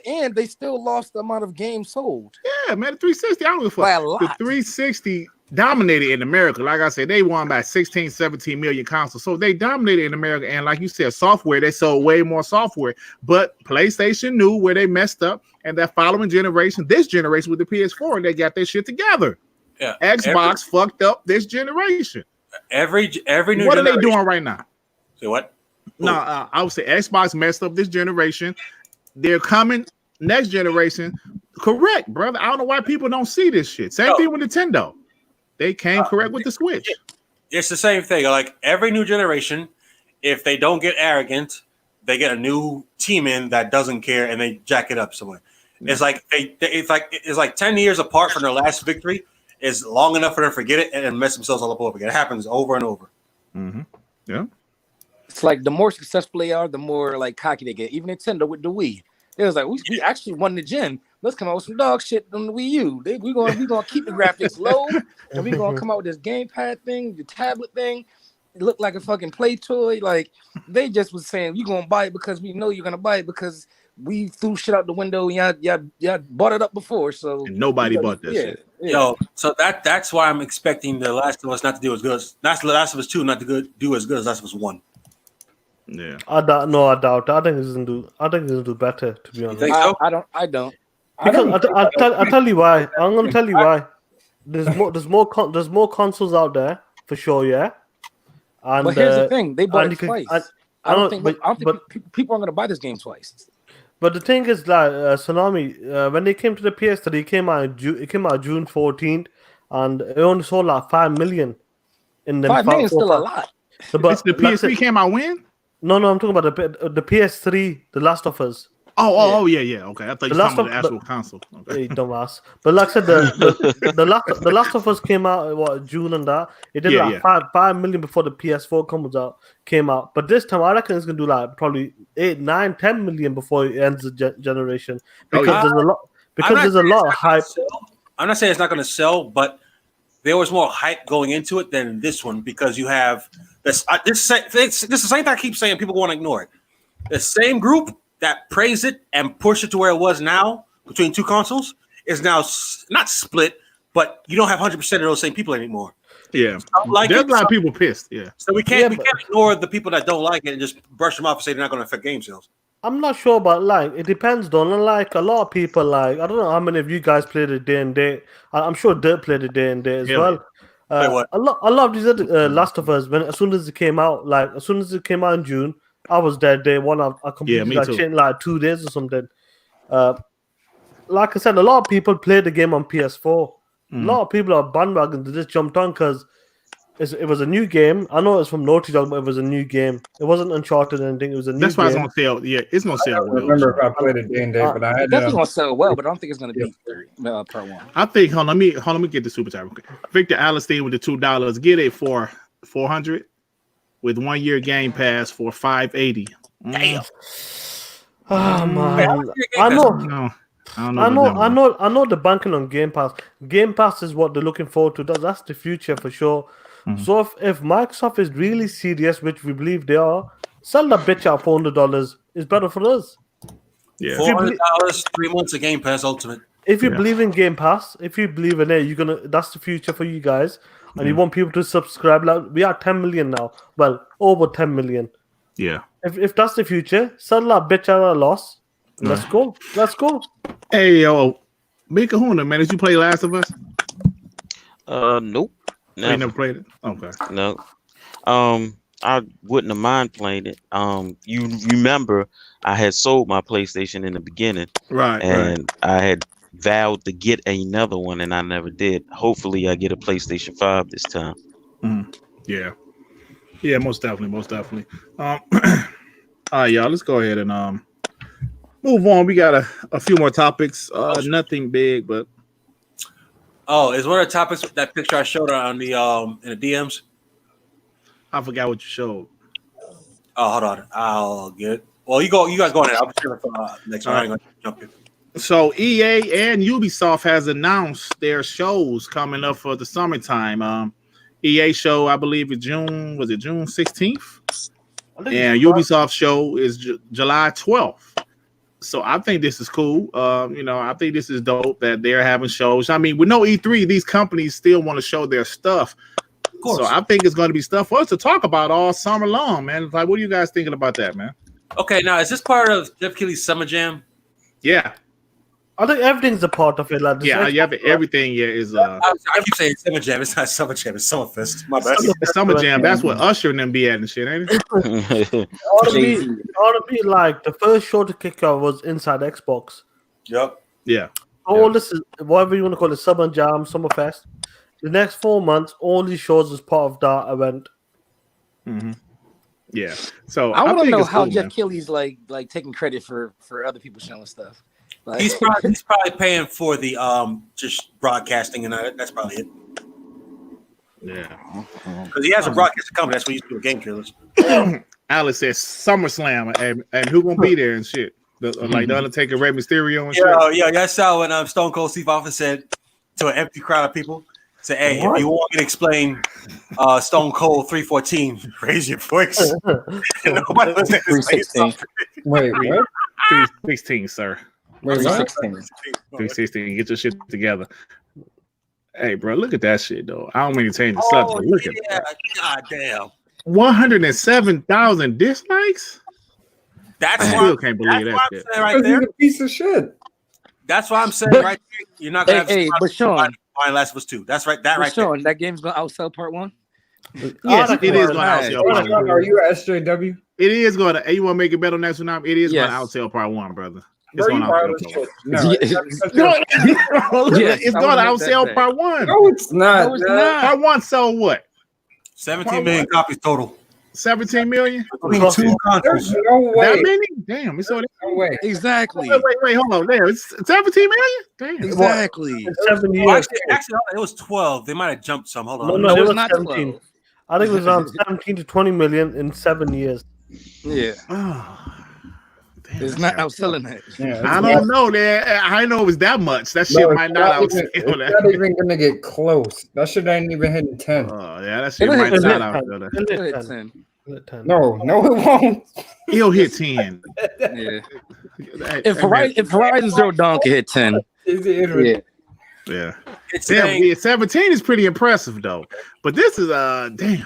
and they still lost the amount of games sold. Yeah, man, the 360, I don't give a fuck. The 360 dominated in America. Like I said, they won by 16, 17 million consoles. So they dominated in America. And like you said, software, they sold way more software. But PlayStation knew where they messed up. And that following generation, this generation with the PS4, they got their shit together. Yeah, Xbox fucked up this generation. Every new what are they doing right now? Say what? No, I would say Xbox messed up this generation. They're coming next generation. Correct, brother. I don't know why people don't see this shit. Same thing with Nintendo. They came correct with the Switch. It's the same thing. Like every new generation, if they don't get arrogant, they get a new team in that doesn't care and they jack it up somewhere. Yeah. It's like 10 years apart from their last victory is long enough for them to forget it and mess themselves all up over again. It happens over and over. Mm-hmm. Yeah. It's like the more successful they are, the more like cocky they get. Even Nintendo with the Wii. It was like we actually won the gen. Let's come out with some dog shit on the Wii U. We're gonna keep the graphics low, and we're gonna come out with this gamepad thing, the tablet thing. It looked like a fucking play toy. Like they just was saying, "You gonna buy it because we know you're gonna buy it because we threw shit out the window. Y'all bought it up before, so and nobody bought that shit." Yeah. Yo, so that's why I'm expecting The Last of Us not to do as good as The Last of Us 2 not to do as good as Last of Us 1. Yeah, I doubt. I think it's gonna do better. To be honest, you think so? I don't. I'll tell you why. I'm gonna tell you why. There's more consoles out there for sure. Yeah. And, but here's the thing: they bought it twice. I don't think people are gonna buy this game twice. But the thing is, like Tsunami, when they came to the PS3, it came out June 14th, and it only sold like 5 million. In the 5 million is still a lot. But the PS3 came out when? No, I'm talking about the PS3, The Last of Us. Yeah. Okay, I thought you were talking about the actual console. Okay. Yeah, dumbass. But like I said, the Last of Us came out June and that. It did 5 million before the PS4 came out. But this time I reckon it's gonna do like probably 8, 9, 10 million before it ends the generation. Because there's a lot of hype. I'm not saying it's not gonna sell, but there was more hype going into it than this one because you have this is the same thing I keep saying. People want to ignore it. The same group that praise it and push it to where it was now between two consoles is now not split, but you don't have 100% of those same people anymore. Yeah, there's a lot of people pissed. Yeah, so we can't ignore the people that don't like it and just brush them off and say they're not going to affect game sales. I'm not sure about like it depends, though. And like a lot of people, like I don't know how many of you guys played it day and day. I'm sure Dirt played it day and day as well. A lot of these Last of Us, as soon as it came out in June, I was there day one. I completed in like 2 days or something. Like I said, a lot of people played the game on PS4. A lot of people are bandwagon. They just jumped on because it was a new game. I know it's from Naughty Dog, but it was a new game. It wasn't Uncharted or anything. It was a new game. That's why it's gonna sell. Yeah, it's gonna sell. I remember if I played it day and day, but I had definitely gonna sell well. But I don't think it's gonna be part one. I think. Hold on, let me get the super chat. Okay. Victor Allenstein with the $2. Get it for 400 with 1 year Game Pass for 580. Damn. Oh man, I know they're banking on Game Pass. Game Pass is what they're looking forward to. That's the future for sure. So if Microsoft is really serious, which we believe they are, sell that bitch out for $400. It's better for us. Yeah, $400, 3 months of Game Pass Ultimate. If you believe in Game Pass, if you believe in it, that's the future for you guys, and you want people to subscribe. Like we are 10 million now. Well, over 10 million. Yeah. If that's the future, sell that bitch at a loss. Let's go. Hey yo, Big Kahuna, man, did you play Last of Us? Nope. You never played it? Okay. No. I wouldn't have mind playing it. You remember I had sold my PlayStation in the beginning. Right. And I had vowed to get another one and I never did. Hopefully I get a PlayStation 5 this time. Yeah. Yeah, most definitely. All right, y'all, let's go ahead and move on. We got a few more topics. Nothing big, but Oh, is one of the topics that picture I showed on the in the DMs? I forgot what you showed. Oh, hold on. I'll get it. Well, you guys go on it. I'll be sure for next one. I ain't gonna jump in. So EA and Ubisoft has announced their shows coming up for the summertime. EA show, I believe, is June 16th? And Ubisoft show is July 12th. So I think this is cool. I think this is dope that they're having shows. I mean, with no E3, these companies still want to show their stuff. Of course. So I think it's going to be stuff for us to talk about all summer long, man. It's like, what are you guys thinking about that, man? Okay, now is this part of Jeff Keighley's Summer Jam? Yeah. I think everything's a part of it. Like Everything is. I keep saying Summer Jam. It's not Summer Jam. It's Summerfest. My bad. Summer Jam. That's what Usher and them be at and shit, ain't it? It ought to be like the first show to kick off was Inside Xbox. Yep. Yeah. All this is whatever you want to call it, Summer Jam, Summerfest. The next 4 months, all these shows is part of that event. Mm-hmm. Yeah. So I want to know how cool, Jeff man. Keighley's like taking credit for other people showing stuff. Like, He's probably paying for the just broadcasting, and that's probably it. Yeah. Because he has a broadcasting company. That's what he's doing. Game Killers. Alex says SummerSlam and who gonna be there and shit. Like the Undertaker, Rey Mysterio and shit. Yeah. That's how when Stone Cold Steve Austin said to an empty crowd of people, say, "Hey, if you want me to explain Stone Cold 314, raise your voice." Nobody was 316. Wait, what? 316, sir. Wait, what? 316. Get your shit together. Hey, bro, look at that shit, though. I don't mean to change the subject. Look at that. God damn. 107,000 dislikes? That's I why still can't believe that shit. I'm saying right there. He's a piece of shit. That's why I'm saying right there. You're not gonna have but Sean, Last of Us 2. That's right. That but right Sean, that game's gonna outsell part 1. Yes, it is going to outsell part 1. Are you SJW? It is going to. You want to make it better next one? It is Yes. going to outsell part 1, brother. It's Bro, going to outsell part 1. No, Yes, It's I going to would make outsell that part 1. no, it's not. No, it's not. Part 1 sold what? 17 million copies total. 17 million? Between two There's consoles. no way. That many? Damn, it's so. No way. Exactly. Wait, hold on. There, it's 17 million? Damn. Exactly. 7 years. Well, actually, it was 12. They might have jumped some. Hold on. No, it it's was not 17. 12. I think it was around 17 to 20 million in 7 years. Yeah. Oh, damn, It's not outselling that. Yeah, I don't know. I know it was that much. That shit might not outsell It's that. not even gonna get close. That shit ain't even hitting 10. Oh, yeah, that shit It'll might hit not 10. outsell that. It'll Go hit ahead, 10. 10. It'll hit 10. No, it won't. He'll hit 10. Yeah. If Horizon Zero Dawn can hit 10, yeah. Yeah. It's Damn, saying, yeah, 17 is pretty impressive though. But this is damn.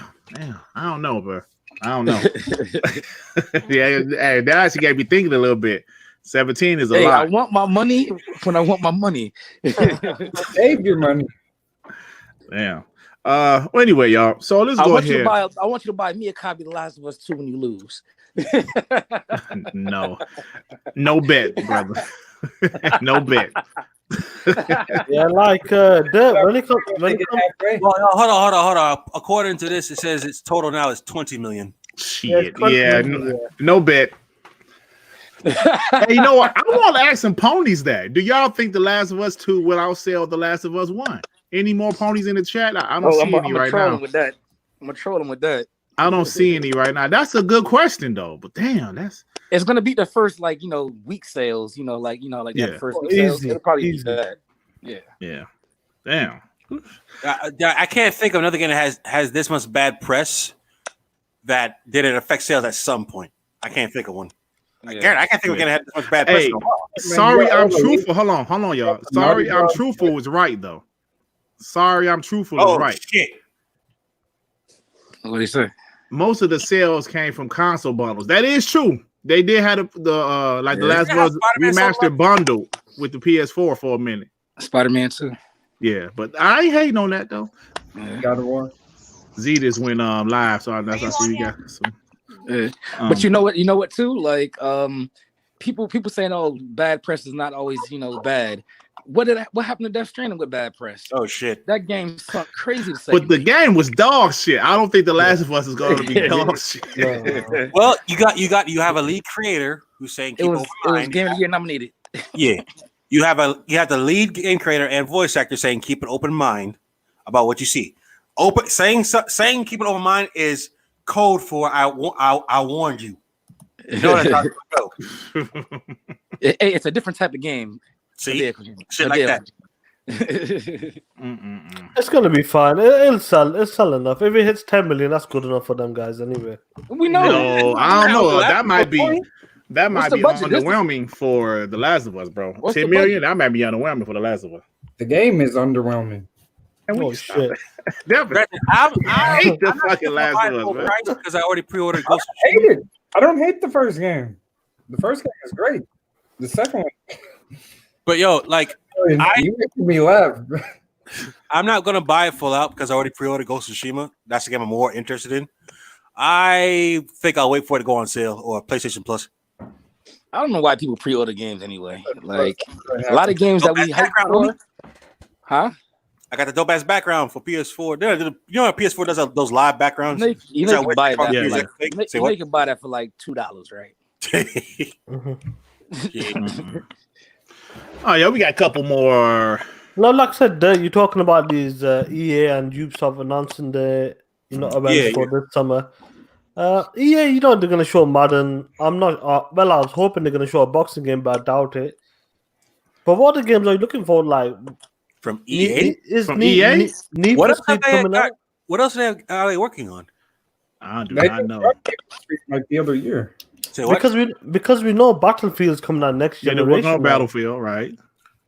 I don't know, bro. I don't know. Yeah, that actually got me thinking a little bit. 17 is a Hey, I lot. want my money when I want my money. Save your money. Damn. Well, anyway, y'all. So let's I go want you ahead. to buy me a copy of The Last of Us 2 when you lose. No bet, brother. No bet. Yeah, like when it comes, well, hold on. According to this, it says its total now is 20 million. Shit. 20 Yeah, million, no bet. Hey, you know what? I want to ask some ponies that. Do y'all think The Last of Us 2 will outsell The Last of Us 1? Any more ponies in the chat? I don't see any right now. I'm gonna troll him with that. I don't see any right now. That's a good question though. But damn, It's gonna be the first week sales. That first week sales. It'll probably be that. yeah. Damn. I can't think of another game that has this much bad press that didn't affect sales at some point. I can't think of one. I can't think of a game that had this much bad press. Hey, sorry, I'm truthful. Hold on, y'all. Sorry, I'm truthful was right though. Sorry, I'm truthful is right. Shit. What do you say? Most of the sales came from console bundles. That is true. They did have the Last of Us remastered bundle with the PS4 for a minute. Spider-Man 2. Yeah, but I ain't hating on that though. God of War. Z just went live, so that's how we got some. But you know what too? Like people saying, oh, bad press is not always bad. What happened to Death Stranding with bad press? Oh shit. That game sunk crazy to say. But the game was dog shit. I don't think The Last of Us is going to be dog shit. Well, you have a lead creator who's saying it was Game of the Year nominated. Yeah. You have the lead game creator and voice actor saying keep an open mind about what you see. Saying keep an open mind is code for I warned you. You know that's how it's gonna go. It's a different type of game. See, shit like that. It's gonna be fine. It'll sell. It's sell enough. If it hits 10 million, that's good enough for them guys anyway. We know. No, I don't know. That might be budget? underwhelming for The Last of Us, bro. 10 million. That might be underwhelming for The Last of Us. The game is underwhelming. And Oh shit! I hate the fucking Last of Us, man. Because I already pre-ordered Ghost. I hate it. I don't hate the first game. The first game is great. The second one. But yo, like you making me laugh. I'm not gonna buy it full out because I already pre-ordered Ghost of Tsushima. That's the game I'm more interested in. I think I'll wait for it to go on sale or PlayStation Plus. I don't know why people pre-order games anyway. Like a lot of games that we hype for. Huh? I got the dope ass background for PS4. You know how PS4 does those live backgrounds? You can buy that. You can buy that for like $2, right? Oh yeah, we got a couple more. No, like I said, you're talking about these EA and Ubisoft announcing the events for this summer. EA, they're gonna show Madden. I'm not. I was hoping they're gonna show a boxing game, but I doubt it. But what other games are you looking for? Like from EA? What else are they working on? I do not know. Like the other year. Because we know Battlefield's coming out next year. They're working on Battlefield, right?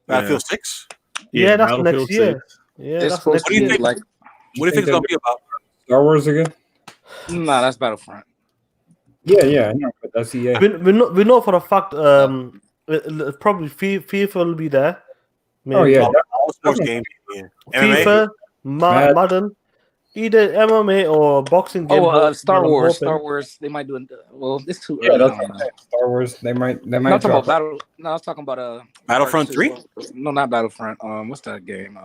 Battlefield 6? Yeah, that's next year. Yeah, that's next year. What do you think it's gonna be about? Star Wars again? Nah, that's Battlefront. Yeah, I know, but that's EA. We know for a fact. Probably FIFA will be there. Maybe. Oh yeah, all sports games. Yeah. FIFA, Madden, either MMA or boxing game. Star Wars. Star Wars. They might do it. Well, it's too early. Yeah, Star Wars. They might. No, I'm talking about I was talking about Battlefront 3. No, not Battlefront. What's that game?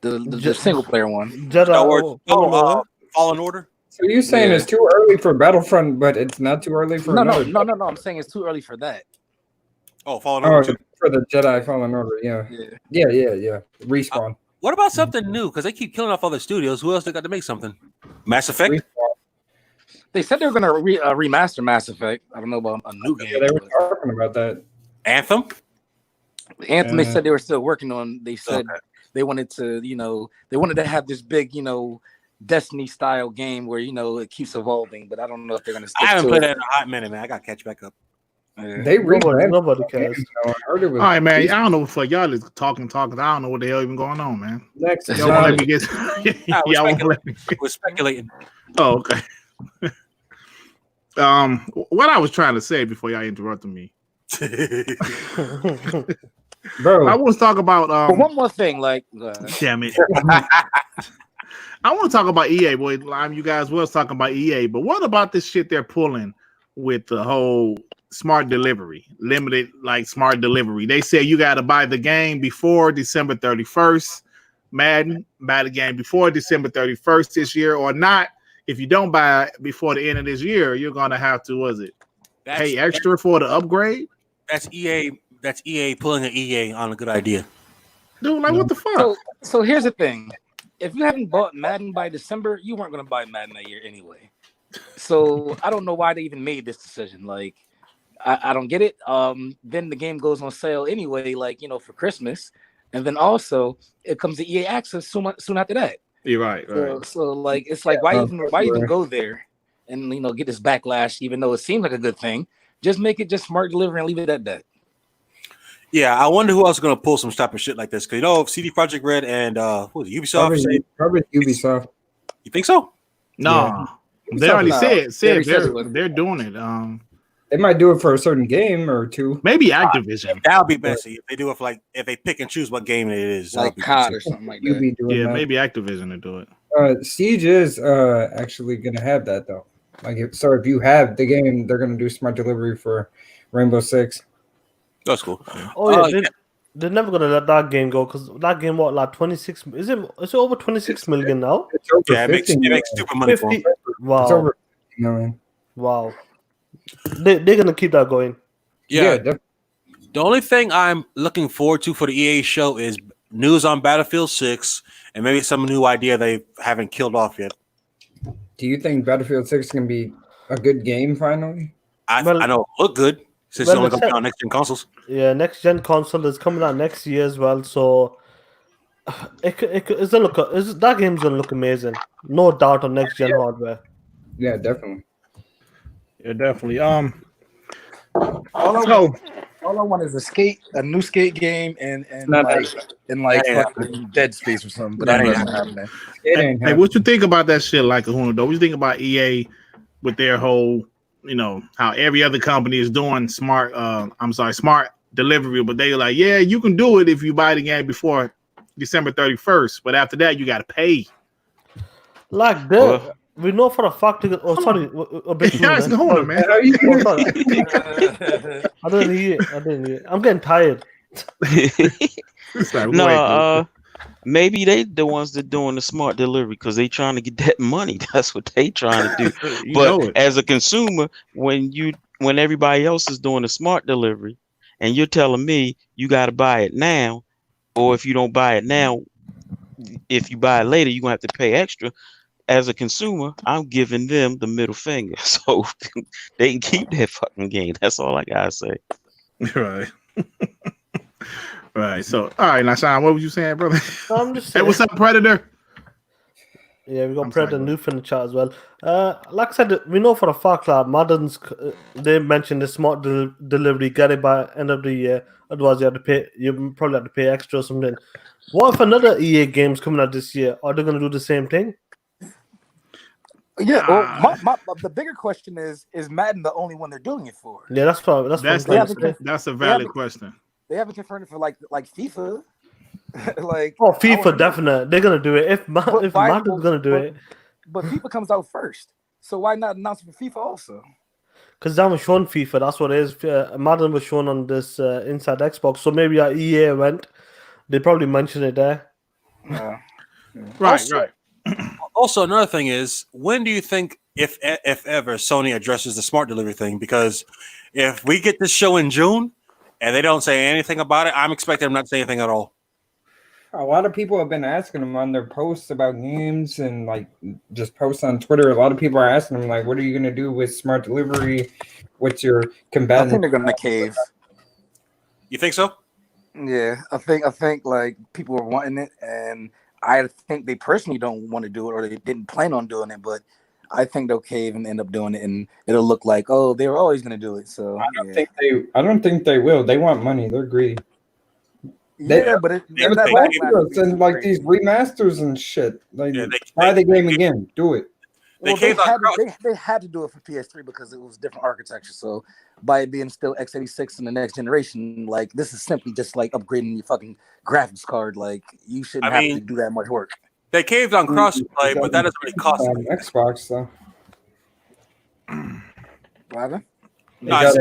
The single player one. Star Wars. Fallen Order. So you're saying it's too early for Battlefront, but it's not too early for no. I'm saying it's too early for that. Oh, Fallen Order. For the Jedi Fallen Order, yeah. Respawn. What about something new? Because they keep killing off other studios. Who else they got to make something? Mass Effect. Respawn. They said they were going to remaster Mass Effect. I don't know about a new game. Yeah, they were talking about that. Anthem. They said they were still working on. They said they wanted to, they wanted to have this big, Destiny style game where it keeps evolving, but I don't know if they're going to stick to it. I haven't played that in a hot minute, man. I got to catch back up. They nobody cares. All right, man. I don't know for y'all is talking. I don't know what the hell even going on, man. Next, y'all won't let me get. We're speculating. Oh, okay. What I was trying to say before y'all interrupted me, bro. I want to talk about. But one more thing, damn it. I want to talk about EA, boy. You guys was talking about EA, but what about this shit they're pulling with the whole smart delivery, limited smart delivery? They say you got to buy the game before December 31st. Madden, buy the game before December 31st this year, or not. If you don't buy it before the end of this year, you're gonna have to pay extra for the upgrade. That's EA. That's EA pulling an EA on a good idea. Dude, what the fuck? So here's the thing. If you hadn't bought Madden by December, you weren't going to buy Madden that year anyway. So I don't know why they even made this decision. I don't get it. Then the game goes on sale anyway, for Christmas. And then also it comes to EA Access soon after that. You're right. So it's why even go there and get this backlash, even though it seems like a good thing. Just make it just smart delivery and leave it at that. Yeah, I wonder who else is going to pull some type of shit like this. Because CD Projekt Red and Ubisoft. Probably Ubisoft. You think so? No, they already said they're doing it. They might do it for a certain game or two. Maybe Activision. That would be best if they do it for if they pick and choose what game it is. Like COD or something like that. Yeah, maybe Activision to do it. Siege is actually going to have that though. If you have the game, they're going to do smart delivery for Rainbow Six. That's cool. Oh yeah, they're never gonna let that game go because that game 26? Is it over 26 million now? It's over it makes stupid money for them. Wow, it's over 50 million. Wow, they're gonna keep that going. Yeah. The only thing I'm looking forward to for the EA show is news on Battlefield 6 and maybe some new idea they haven't killed off yet. Do you think Battlefield 6 can be a good game finally? I know it look good since it's only going to be on next gen consoles. Yeah, next gen console is coming out next year as well, so that game's gonna look amazing, no doubt, on next gen hardware. Yeah, definitely. Yeah, definitely. All I want is a new skate game, and fucking Dead Space or something. But that ain't gonna happen. Hey, what you think about that shit, like Kahuna? Though, what you think about EA with their whole, how every other company is doing smart delivery, but they like, yeah, you can do it if you buy the game before December 31st, but after that you got to pay. Like that. We know for a fact. Oh, sorry, a bit. Guys, Kahuna, man. I didn't hear it. I'm getting tired. Maybe they the ones that doing the smart delivery because they trying to get that money. That's what they trying to do. But as a consumer, when everybody else is doing the smart delivery, and you're telling me you got to buy it now, or if you don't buy it now, if you buy it later, you're gonna have to pay extra. As a consumer, I'm giving them the middle finger, so they can keep that fucking game. That's all I gotta say. Right. Right. So, all right, now, Sean, what were you saying, brother? I'm just saying. Hey, what's up, Predator? Yeah, we got Predator Noof in the chat as well. Like I said, we know for a fact that Madden's they mentioned the smart delivery, get it by end of the year. Otherwise, you probably have to pay extra or something. What if another EA game's coming out this year? Are they going to do the same thing? Yeah, the bigger question is Madden the only one they're doing it for? Yeah, that's a valid question. They haven't confirmed it for like FIFA. FIFA definitely. They're gonna do it if Madden's gonna do it. But FIFA comes out first, so why not announce it for FIFA also? Because that was shown FIFA. That's what it is. Madden was shown on this Inside Xbox, so maybe at EA event they probably mentioned it there. Right. Also, another thing is, when do you think, if ever, Sony addresses the smart delivery thing? Because if we get this show in June and they don't say anything about it, I'm expecting them not to say anything at all. A lot of people have been asking them on their posts about games and just posts on Twitter. A lot of people are asking them what are you going to do with smart delivery? What's your combatant? I think they're going to cave. You think so? Yeah, I think people are wanting it, and I think they personally don't want to do it, or they didn't plan on doing it, but I think they'll cave and end up doing it, and it'll look like, oh, they were always going to do it. So I don't think they will. They want money. They're greedy. But these remasters and shit. Buy the game again. Do it. They had to do it for PS3 because it was different architecture. So by it being still x86 in the next generation, this is simply just upgrading your fucking graphics card. You shouldn't have to do that much work. They caved on crossplay, but that doesn't really cost on Xbox though. What? My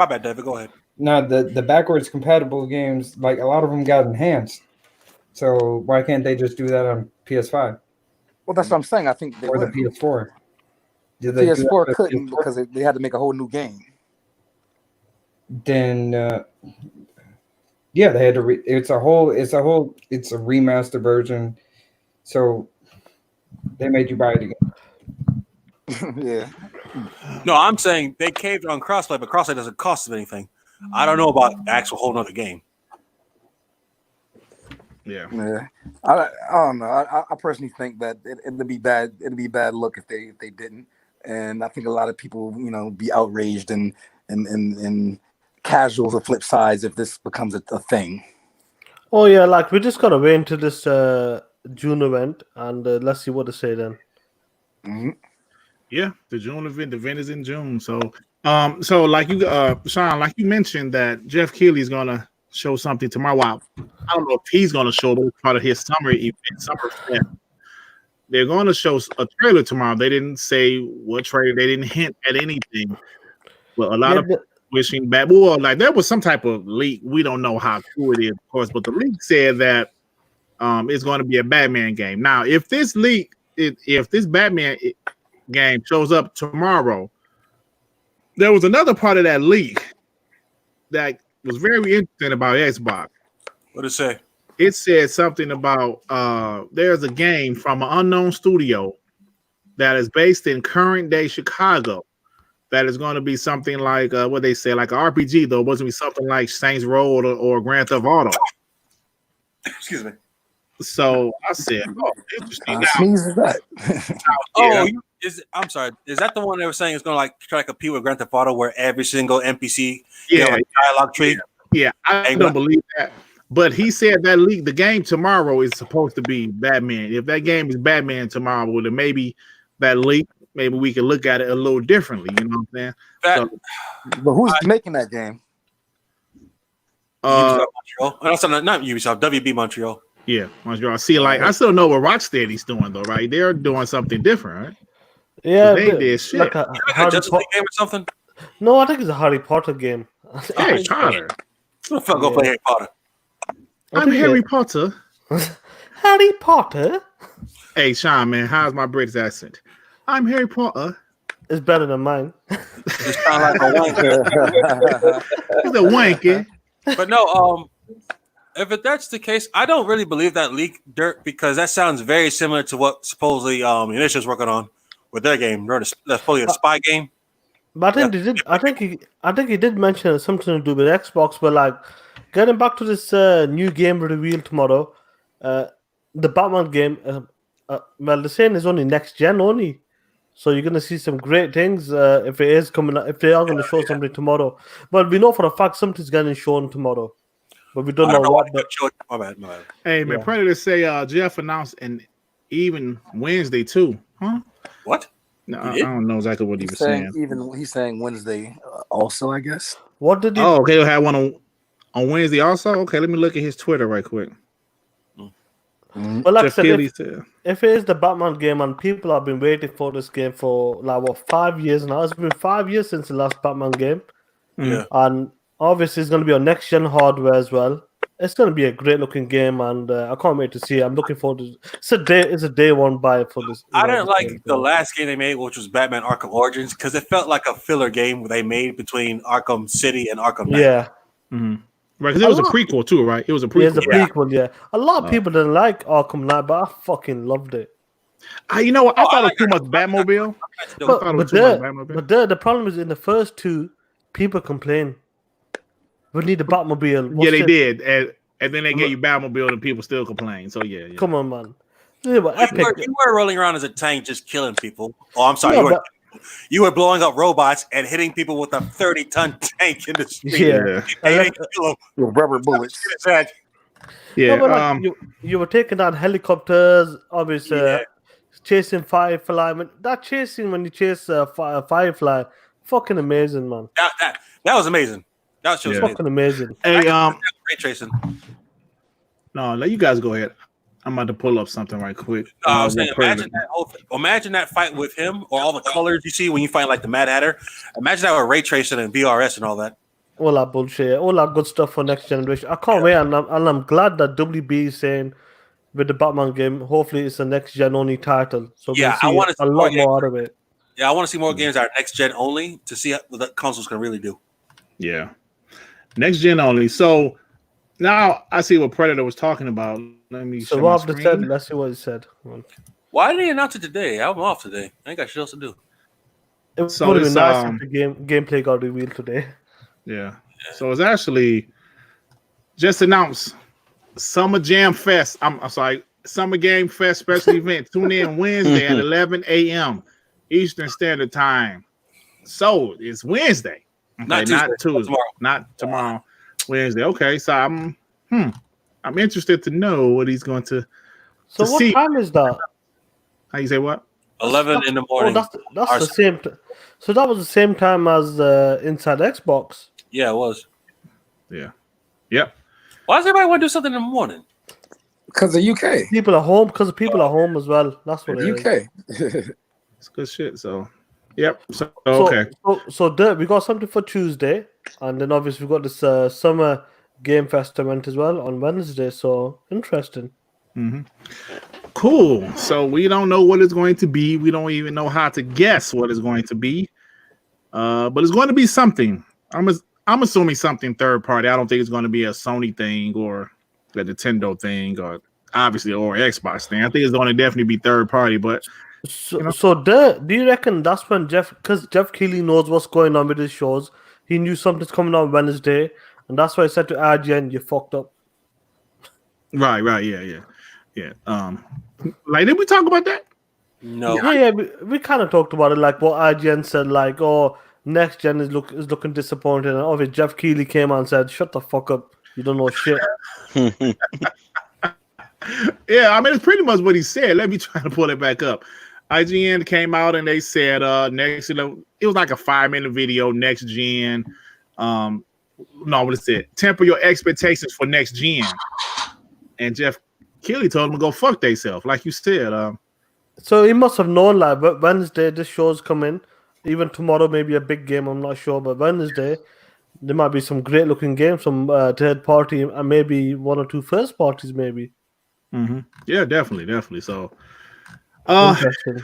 bad, David. Go ahead. No, the backwards compatible games, a lot of them got enhanced. So why can't they just do that on PS5? Well, that's what I'm saying. I think they or would. The PS4. The PS4 couldn't because they had to make a whole new game. Then, they had to. It's a remaster version. So they made you buy it again. Yeah. No, I'm saying they caved on crossplay, but crossplay doesn't cost them anything. I don't know about the actual whole nother game. Yeah. I don't know. I personally think that it'd be bad. It'd be bad look if they didn't. And I think a lot of people, be outraged and casual to flip sides if this becomes a thing. Oh yeah, we just gotta wait until this June event and let's see what they say then. Mm-hmm. Yeah, the June event. The event is in June. So Sean, like you mentioned that Jeff Keighley's gonna show something tomorrow. Wow. I don't know if he's gonna show, but it's part of his summer event, summer fest. They're gonna show a trailer tomorrow. They didn't say what trailer. They didn't hint at anything. But a lot of wishing back. Well, there was some type of leak. We don't know how true it is, of course, but the leak said that it's going to be a Batman game. Now, if this Batman game shows up tomorrow, there was another part of that leak that was very interesting about Xbox. What did it say? It said something about there's a game from an unknown studio that is based in current day Chicago that is going to be something like what they say, like an RPG, though. It wasn't be something like Saints Row or Grand Theft Auto. Excuse me. So I said, oh, interesting. Now, Sneeze is that? Oh, I'm sorry. Is that the one they were saying is going to like try to compete with Grand Theft Auto, where every single NPC like dialogue tree? Yeah, I don't believe that. But he said that the game tomorrow is supposed to be Batman. If that game is Batman tomorrow, then maybe that leak, maybe we can look at it a little differently. You know what I'm saying? But who's making that game? Ubisoft Montreal. Not Ubisoft, WB Montreal. Yeah, Montreal. See, like I still know what Rocksteady's doing though, right? They're doing something different, right? Yeah, they did shit. Like a Justice League game or something? No, I think it's a Harry Potter game. Harry Potter. Who the fuck go play Harry Potter? I'm Harry Potter. Harry Potter? Hey, Sean, man, how's my British accent? I'm Harry Potter. It's better than mine. It's kind of like a wanker. He's a wanker. But no, if that's the case, I don't really believe that leak, Dirt, because that sounds very similar to what supposedly Initiative's working on with their game. That's probably a spy game. But I think they did. I think he did mention something to do with Xbox. But like, getting back to this new game reveal tomorrow, the Batman game. Well, they're saying it's only next gen only, so you're gonna see some great things if it is coming. If they are gonna show something tomorrow, but we know for a fact something's getting shown tomorrow, but we don't know what. My bad. Hey man, Predator say Jeff announced an even Wednesday too, huh? What? No, I don't know exactly what he was saying. He's saying Wednesday also, I guess. What did he? Oh, okay, he'll have one on Wednesday also. Okay, let me look at his Twitter right quick. Well, like I said, if it is the Batman game and people have been waiting for this game for like 5 years now, it's been 5 years since the last Batman game. Yeah, and obviously it's going to be on next gen hardware as well. It's going to be a great looking game, and I can't wait to see it. I'm looking forward to it. It's a day one buy for this. I didn't like the last game they made, which was Batman Arkham Origins, because it felt like a filler game they made between Arkham City and Arkham Knight. Yeah. Mm-hmm. Right, because it was a prequel too, right? It was a prequel. Yeah, it's a prequel, yeah. A lot of people didn't like Arkham Knight, but I fucking loved it. You know what? I thought it was too much Batmobile. But the problem is in the first two, people complain. We need a Batmobile. They did. And then they gave you Batmobile and people still complain. So, yeah. Come on, man. You were rolling around as a tank just killing people. Oh, I'm sorry. You were blowing up robots and hitting people with a 30-ton tank in the street. Yeah. With rubber bullets. Yeah. No, you were taking down helicopters, obviously, chasing Firefly. That chasing when you chase Firefly, fucking amazing, man. That was amazing. That was fucking amazing. Hey, ray tracing. No, let you guys go ahead. I'm about to pull up something right quick. I was saying, imagine that fight with him, or all the colors you see when you fight like the Mad Hatter. Imagine that with ray tracing and VRS and all that. All that bullshit, all that good stuff for next generation. I can't wait, and I'm glad that WB is saying with the Batman game, hopefully it's a next gen only title. So I want to see a lot more out of it. Yeah, I want to see more games that are next gen only to see what the consoles can really do. Yeah, next gen only. So now I see what Predator was talking about. Let me. So Rob said, let's see what he said. Why did he announce it today? I'm off today. I ain't got shit else to do. It would have been nice if the gameplay got revealed today. Yeah. So it's actually just announced Summer Jam Fest. I'm sorry, Summer Game Fest special event. Tune in Wednesday at 11 a.m. Eastern Standard Time. So it's Wednesday. Okay, not Tuesday. Tomorrow. Not tomorrow. Wednesday. Okay. So I'm interested to know what he's going to. So what time is that? How you say what? 11 in the morning. Oh, that's the same. So that was the same time as Inside Xbox. Yeah, it was. Yeah. Yep. Why does everybody want to do something in the morning? Because of UK. People are home. Because people are home as well. That's what it UK. It's good shit. So, yep. So okay. So we got something for Tuesday, and then obviously we got this Summer Game Fest event as well on Wednesday. So interesting. Mm-hmm. Cool. So we don't know what it's going to be. We don't even know how to guess what it's going to be. But it's going to be something. I'm assuming something third party. I don't think it's going to be a Sony thing or a Nintendo thing or obviously or Xbox thing. I think it's going to definitely be third party. But do you reckon that's when because Jeff Keighley knows what's going on with his shows, he knew something's coming on Wednesday, and that's why he said to IGN, "You fucked up." Right, yeah. Like, did we talk about that? No. Yeah, we kind of talked about it, like what IGN said, like, oh, next gen is looking disappointing, and obviously Jeff Keighley came out and said, "Shut the fuck up, you don't know shit." Yeah, I mean, it's pretty much what he said. Let me try to pull it back up. IGN came out and they said next, it was like a 5-minute video, next gen. No, what it said, temper your expectations for next gen. And Jeff Keighley told them to go fuck theyself, like you said. So he must have known, like, but Wednesday this show's coming. Even tomorrow, maybe a big game, I'm not sure, but Wednesday there might be some great looking games from third party and maybe one or two first parties, maybe. Mm-hmm. Yeah, definitely. So, interesting.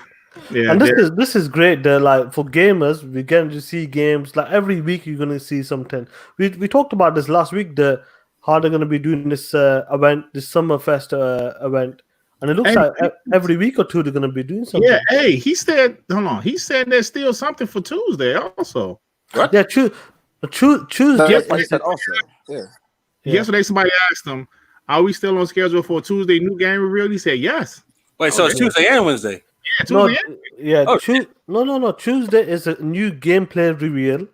Yeah, and this is great. Like for gamers, we're going to see games like every week. You're going to see something. We talked about this last week. How they're going to be doing this event, this Summerfest event, and it looks like every week or two they're going to be doing something. Yeah, hey, he said, hold on. He said there's still something for Tuesday also. What? Yeah, Tuesday. That's what he said also. Yeah. Yesterday, somebody asked him, "Are we still on schedule for a Tuesday new game reveal?" He said, "Yes." Wait, so it's Tuesday and Wednesday? Yeah, Tuesday. No. Tuesday is a new gameplay reveal,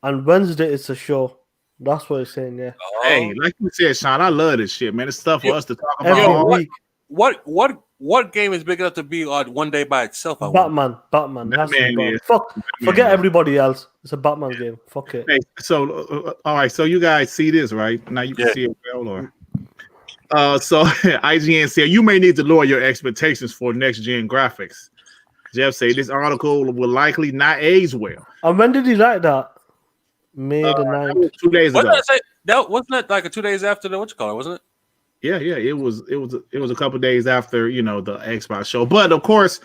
and Wednesday is a show. That's what he's saying. Yeah. Hey, like you said, Sean, I love this shit, man. It's stuff for us to talk Every about. week. What game is big enough to be on one day by itself? Batman. Forget everybody else. It's a Batman game. Fuck it. Hey, so all right, so you guys see this, right? Now you can see it well, or so IGN said you may need to lower your expectations for next gen graphics. Jeff said this article will likely not age well. And when did he write that? May the 9th. 2 days ago. Wasn't that like 2 days after the wasn't it? Yeah, it was a couple of days after the Xbox show. But of course,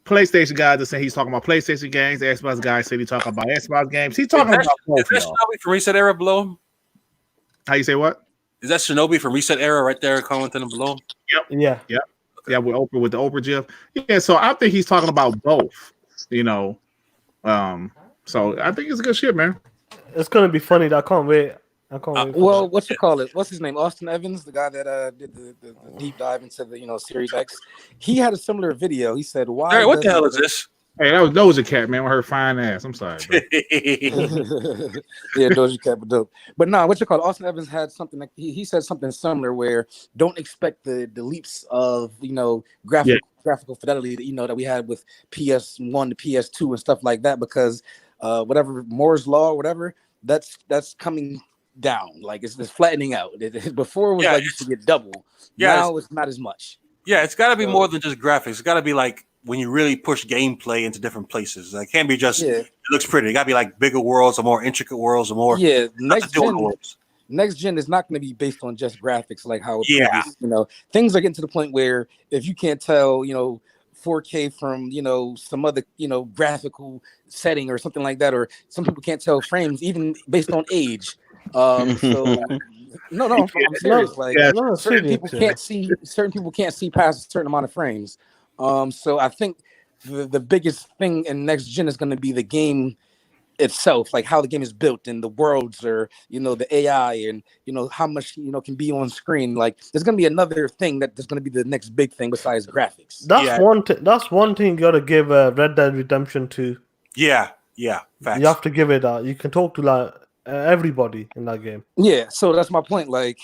PlayStation guys are saying he's talking about PlayStation games. The Xbox guys said he's talking about Xbox games. He's talking about both. Is that Shinobi from Reset Era below him? How you say what? Is that Shinobi from Reset Era right there commenting below? Yep. Yeah, with the Oprah Jeff. Yeah, so I think he's talking about both. So I think it's a good shit, man. It's gonna be funny. I can't wait. Well, what's his name? Austin Evans, the guy that did the deep dive into the Series X. He had a similar video. He said, "Why? Hey, what the hell is this?" Hey, that was Doja Cat, man, with her fine ass. I'm sorry, bro. Yeah, Doja Cat, but dope. But no, Austin Evans had something like he said something similar where don't expect the leaps of graphical fidelity that we had with PS1 to PS2 and stuff like that, because whatever Moore's law or whatever, that's coming down. Like it's flattening out. Before it was like you used to get double. Yeah, now it's not as much. Yeah, it's got to be more than just graphics. It's got to be like when you really push gameplay into different places. Like, it can't be just it looks pretty. It got to be like bigger worlds or more intricate worlds or more. Yeah, next gen is not going to be based on just graphics like how things are getting to the point where if you can't tell 4K from some other graphical setting or something like that, or some people can't tell frames even based on age. So no, I'm serious. Certain people can't see past a certain amount of frames. So I think the biggest thing in next gen is going to be the game itself, like how the game is built and the worlds, or the AI, and how much can be on screen. Like there's going to be another thing that's going to be the next big thing besides graphics. That's one thing you got to give Red Dead Redemption to. Yeah, facts. You have to give it that. You can talk to like everybody in that game. Yeah, so that's my point. Like,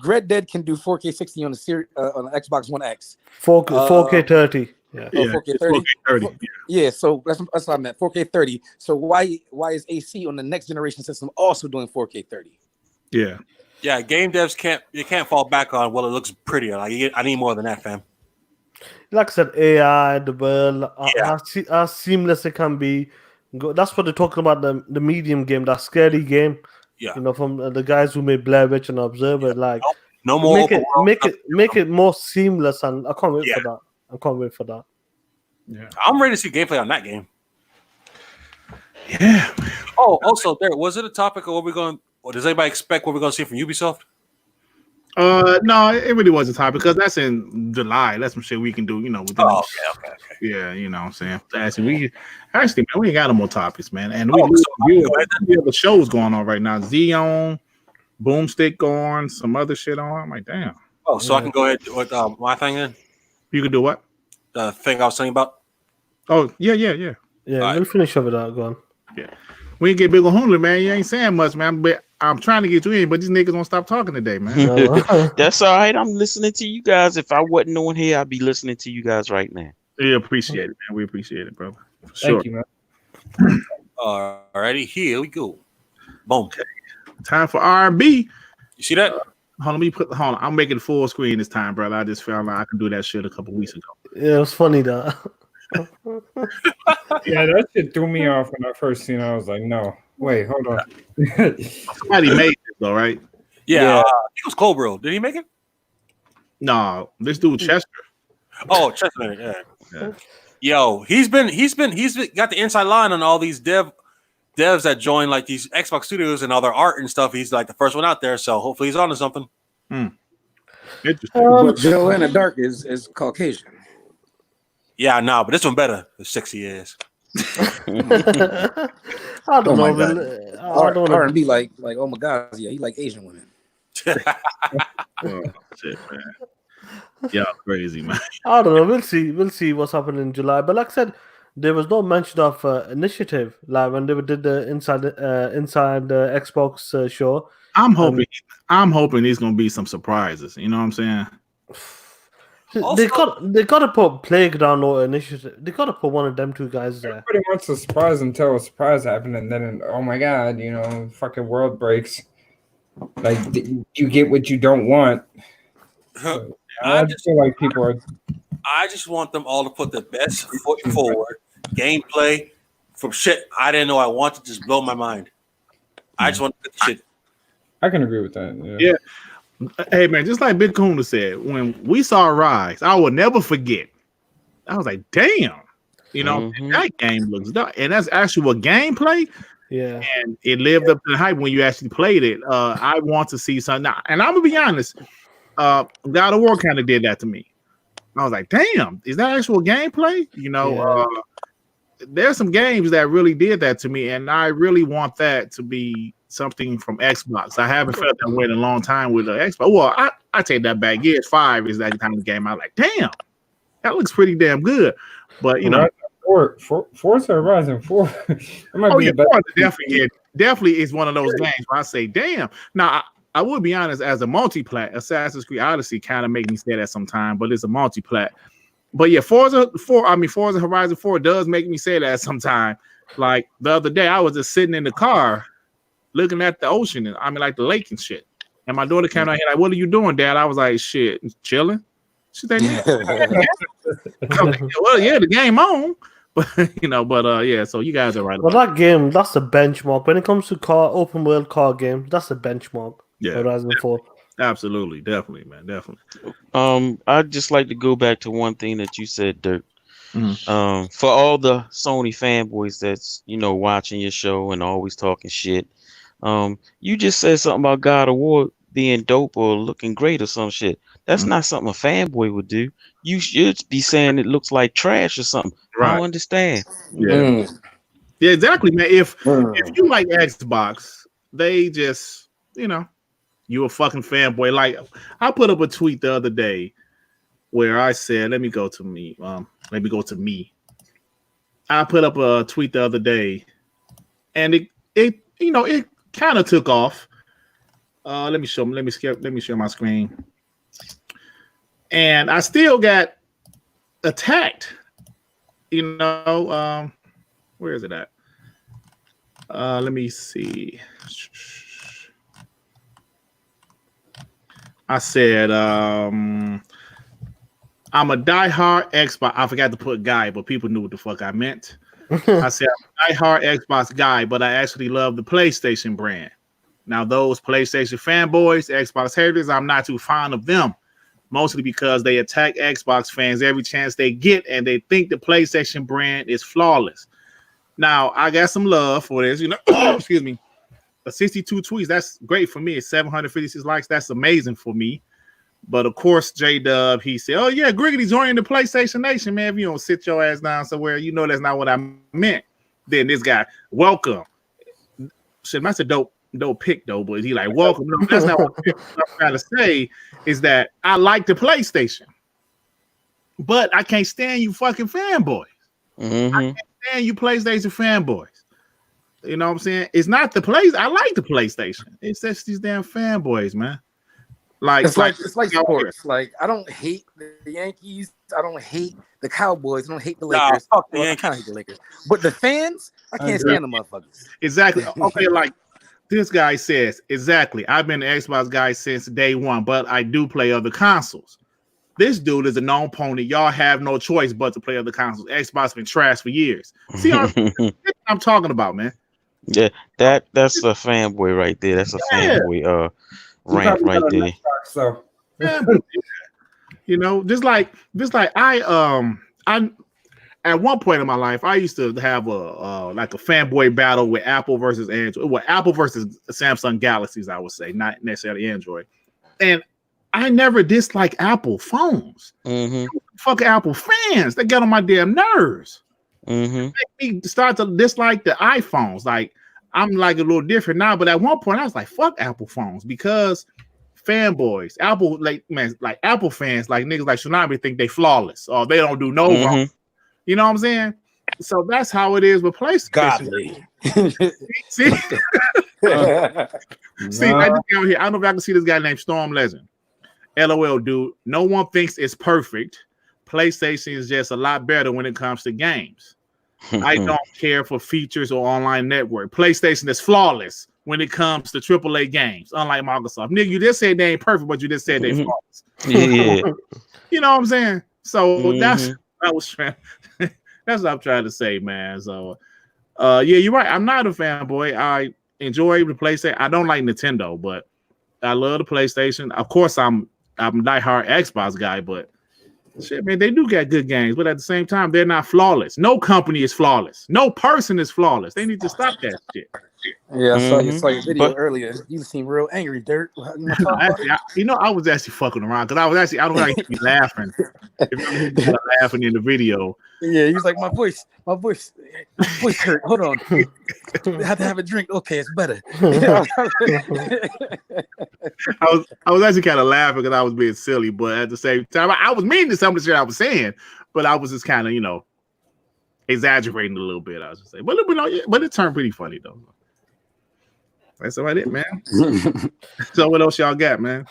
Red Dead can do 4K 60 on the on the Xbox One X. 4K 30. Yeah. 4K 30. Yeah, so that's what I meant. 4K 30. So why is AC on the next generation system also doing 4K 30? Yeah. Yeah, game devs can't fall back on, well, it looks prettier. Like, I need more than that, fam. Like I said, AI, the world, how seamless it can be. That's what they're talking about, the medium game, that scary game. Yeah. From the guys who made Blair Witch and Observer. Like, no more make it more seamless, and I can't wait for that. I can't wait for that. Yeah, I'm ready to see gameplay on that game. Yeah. Oh, also, there was it a topic of what we're going? Or does anybody expect what we're going to see from Ubisoft? No, it really wasn't time because that's in July. That's some shit we can do, within. Oh, okay. Yeah, you know what I'm saying. Actually, man, we ain't got no more topics, man. And Oh, so we have the shows going on right now. Xeon, Boomstick going, some other shit on. I'm like, damn. Oh, so I can go ahead with my thing then. You can do what? The thing I was saying about. Oh, yeah. Yeah, we'll finish up with that. Go on. Yeah. We ain't get big on Hulu, man. You ain't saying much, man. But I'm trying to get you in, but these niggas won't stop talking today, man. That's all right. I'm listening to you guys. If I wasn't on here, I'd be listening to you guys right now. We appreciate it, man. We appreciate it, brother. For sure. Thank you, man. Alrighty, here we go. Boom. Okay. Time for R&B. You see that? Hold on. I'm making it full screen this time, brother. I just found out I can do that shit a couple weeks ago. Yeah, it was funny that. Yeah, that shit threw me off when I first seen it. I was like, no, wait, hold on. Somebody made it though, right? Yeah. It was Cold Bro. Did he make it? No, this dude Chester. Oh, Chester. Yeah. Yo, he's been got the inside line on all these devs that join like these Xbox studios and all their art and stuff. He's like the first one out there, so hopefully he's onto something. Interesting. But Joanna Dark is Caucasian. Yeah, no, but this one better. The 6 years. I don't know. R&B like oh my god, yeah, he like Asian women. Oh, shit, man. Yeah, crazy, man. I don't know. We'll see what's happening in July. But like I said, there was no mention of initiative. Like when they did the inside Xbox show. I'm hoping there's gonna be some surprises. You know what I'm saying? Also, they got to put Playground or Initiative. They got to put one of them two guys there. Pretty much a surprise until a surprise happened, and then oh my god, fucking world breaks. Like you get what you don't want. So, I just feel like people are. I just want them all to put the best foot forward. Gameplay from shit I didn't know I wanted to just blow my mind. I just want to put the shit. I can agree with that. Yeah. Hey man, just like Big Kuna said, when we saw Rise, I will never forget. I was like, damn, that game looks dark. And that's actual gameplay. Yeah. And it lived up to the hype when you actually played it. I want to see something now. And I'm gonna be honest, God of War kind of did that to me. I was like, damn, is that actual gameplay? There's some games that really did that to me, and I really want that to be something from Xbox. I haven't felt that way in a long time with the Xbox. Well, I take that back. Gears 5 is that kind of game. I like, damn, that looks pretty damn good. But Forza Horizon 4. Definitely is one of those games where I say, damn. Now I would be honest, as a multi-plat, Assassin's Creed Odyssey kind of make me say that sometime, but it's a multi-plat. But yeah, Forza Horizon 4 does make me say that sometime. Like the other day, I was just sitting in the car looking at the ocean, like the lake and shit. And my daughter came out here like, "What are you doing, Dad?" I was like, "Shit, chilling." She's like, "Well, yeah, the game on." But yeah, so you guys are right. Well, that game, that's a benchmark. When it comes to open world car games, that's a benchmark. Yeah. Horizon 4. Absolutely, definitely, man, definitely. I'd just like to go back to one thing that you said, Dirk. Mm-hmm. For all the Sony fanboys that's watching your show and always talking shit, you just said something about God of War being dope or looking great or some shit. That's not something a fanboy would do. You should be saying it looks like trash or something. Right. I don't understand. Yeah, yeah, exactly, man. If you like Xbox, they just you a fucking fanboy. Like I put up a tweet the other day where I said, let me go to me. I put up a tweet the other day, and it kind of took off. Let me share my screen. And I still got attacked. Where is it at? Let me see. I said, I'm a diehard Xbox. I forgot to put guy, but people knew what the fuck I meant. I said, I'm a diehard Xbox guy, but I actually love the PlayStation brand. Now, those PlayStation fanboys, Xbox haters, I'm not too fond of them, mostly because they attack Xbox fans every chance they get, and they think the PlayStation brand is flawless. Now I got some love for this, you know. Excuse me. 62 tweets, that's great for me. It's 756 likes. That's amazing for me. But of course, J-Dub, he said, "Oh yeah, Griggity's joining the PlayStation Nation, man. If you don't sit your ass down somewhere, you know that's not what I meant." Then this guy, welcome. Shit, that's a dope pick though, but he like, welcome. No, that's not what I'm trying to say. Is that I like the PlayStation, but I can't stand you fucking fanboys. Mm-hmm. I can't stand you PlayStation fanboys. You know what I'm saying? It's not the place. I like the PlayStation. It's just these damn fanboys, man. It's like sports. Like I don't hate the Yankees. I don't hate the Cowboys. I don't hate the Lakers. Fuck the I Yankees. kind of hate the Lakers. But the fans, I can't stand the motherfuckers. Exactly. Okay, like this guy says, exactly. I've been an Xbox guy since day one, but I do play other consoles. This dude is a known pony. Y'all have no choice but to play other consoles. Xbox been trash for years. See, I'm talking about, man. Yeah, that's a fanboy right there. That's a fanboy rant right there. So Yeah, but, you know, just like I at one point in my life, I used to have a like a fanboy battle with Apple versus Android. Well, Apple versus Samsung Galaxies, I would say, not necessarily Android. And I never disliked Apple phones. Mm-hmm. Fuck Apple fans. They get on my damn nerves. Mm-hmm. Make me start to dislike the iPhones. Like I'm like a little different now, but at one point I was like, fuck Apple phones because fanboys, Apple like Apple fans, like niggas like Tsunami think they flawless or they don't do no wrong. You know what I'm saying? So that's how it is with PlayStation. Godly. See, I just got here. I don't know if I can see this guy named Storm Legend. LOL, dude. No one thinks it's perfect. PlayStation is just a lot better when it comes to games. I don't care for features or online network. PlayStation is flawless when it comes to AAA games, unlike Microsoft. Nigga, you just said they ain't perfect, but you just said they flawless. Yeah. You know what I'm saying? So that's what I'm trying to say, man. So yeah, you're right. I'm not a fanboy. I enjoy the PlayStation. I don't like Nintendo, but I love the PlayStation. Of course, I'm a diehard Xbox guy, but shit, man, they do get good games, but at the same time, they're not flawless. No company is flawless. No person is flawless. They need to stop that shit. Yeah, I saw your video earlier. You seem real angry, Dirt. I was actually fucking around because I don't like to be laughing. If I'm laughing in the video. Yeah, he was like, my voice hurt. Hold on. I have to have a drink. Okay, it's better. I was actually kind of laughing because I was being silly, but at the same time, I was meaning some of the shit I was saying, but I was just kind of, exaggerating a little bit. I was just saying, but it turned pretty funny though. That's about it, man. So what else y'all got, man?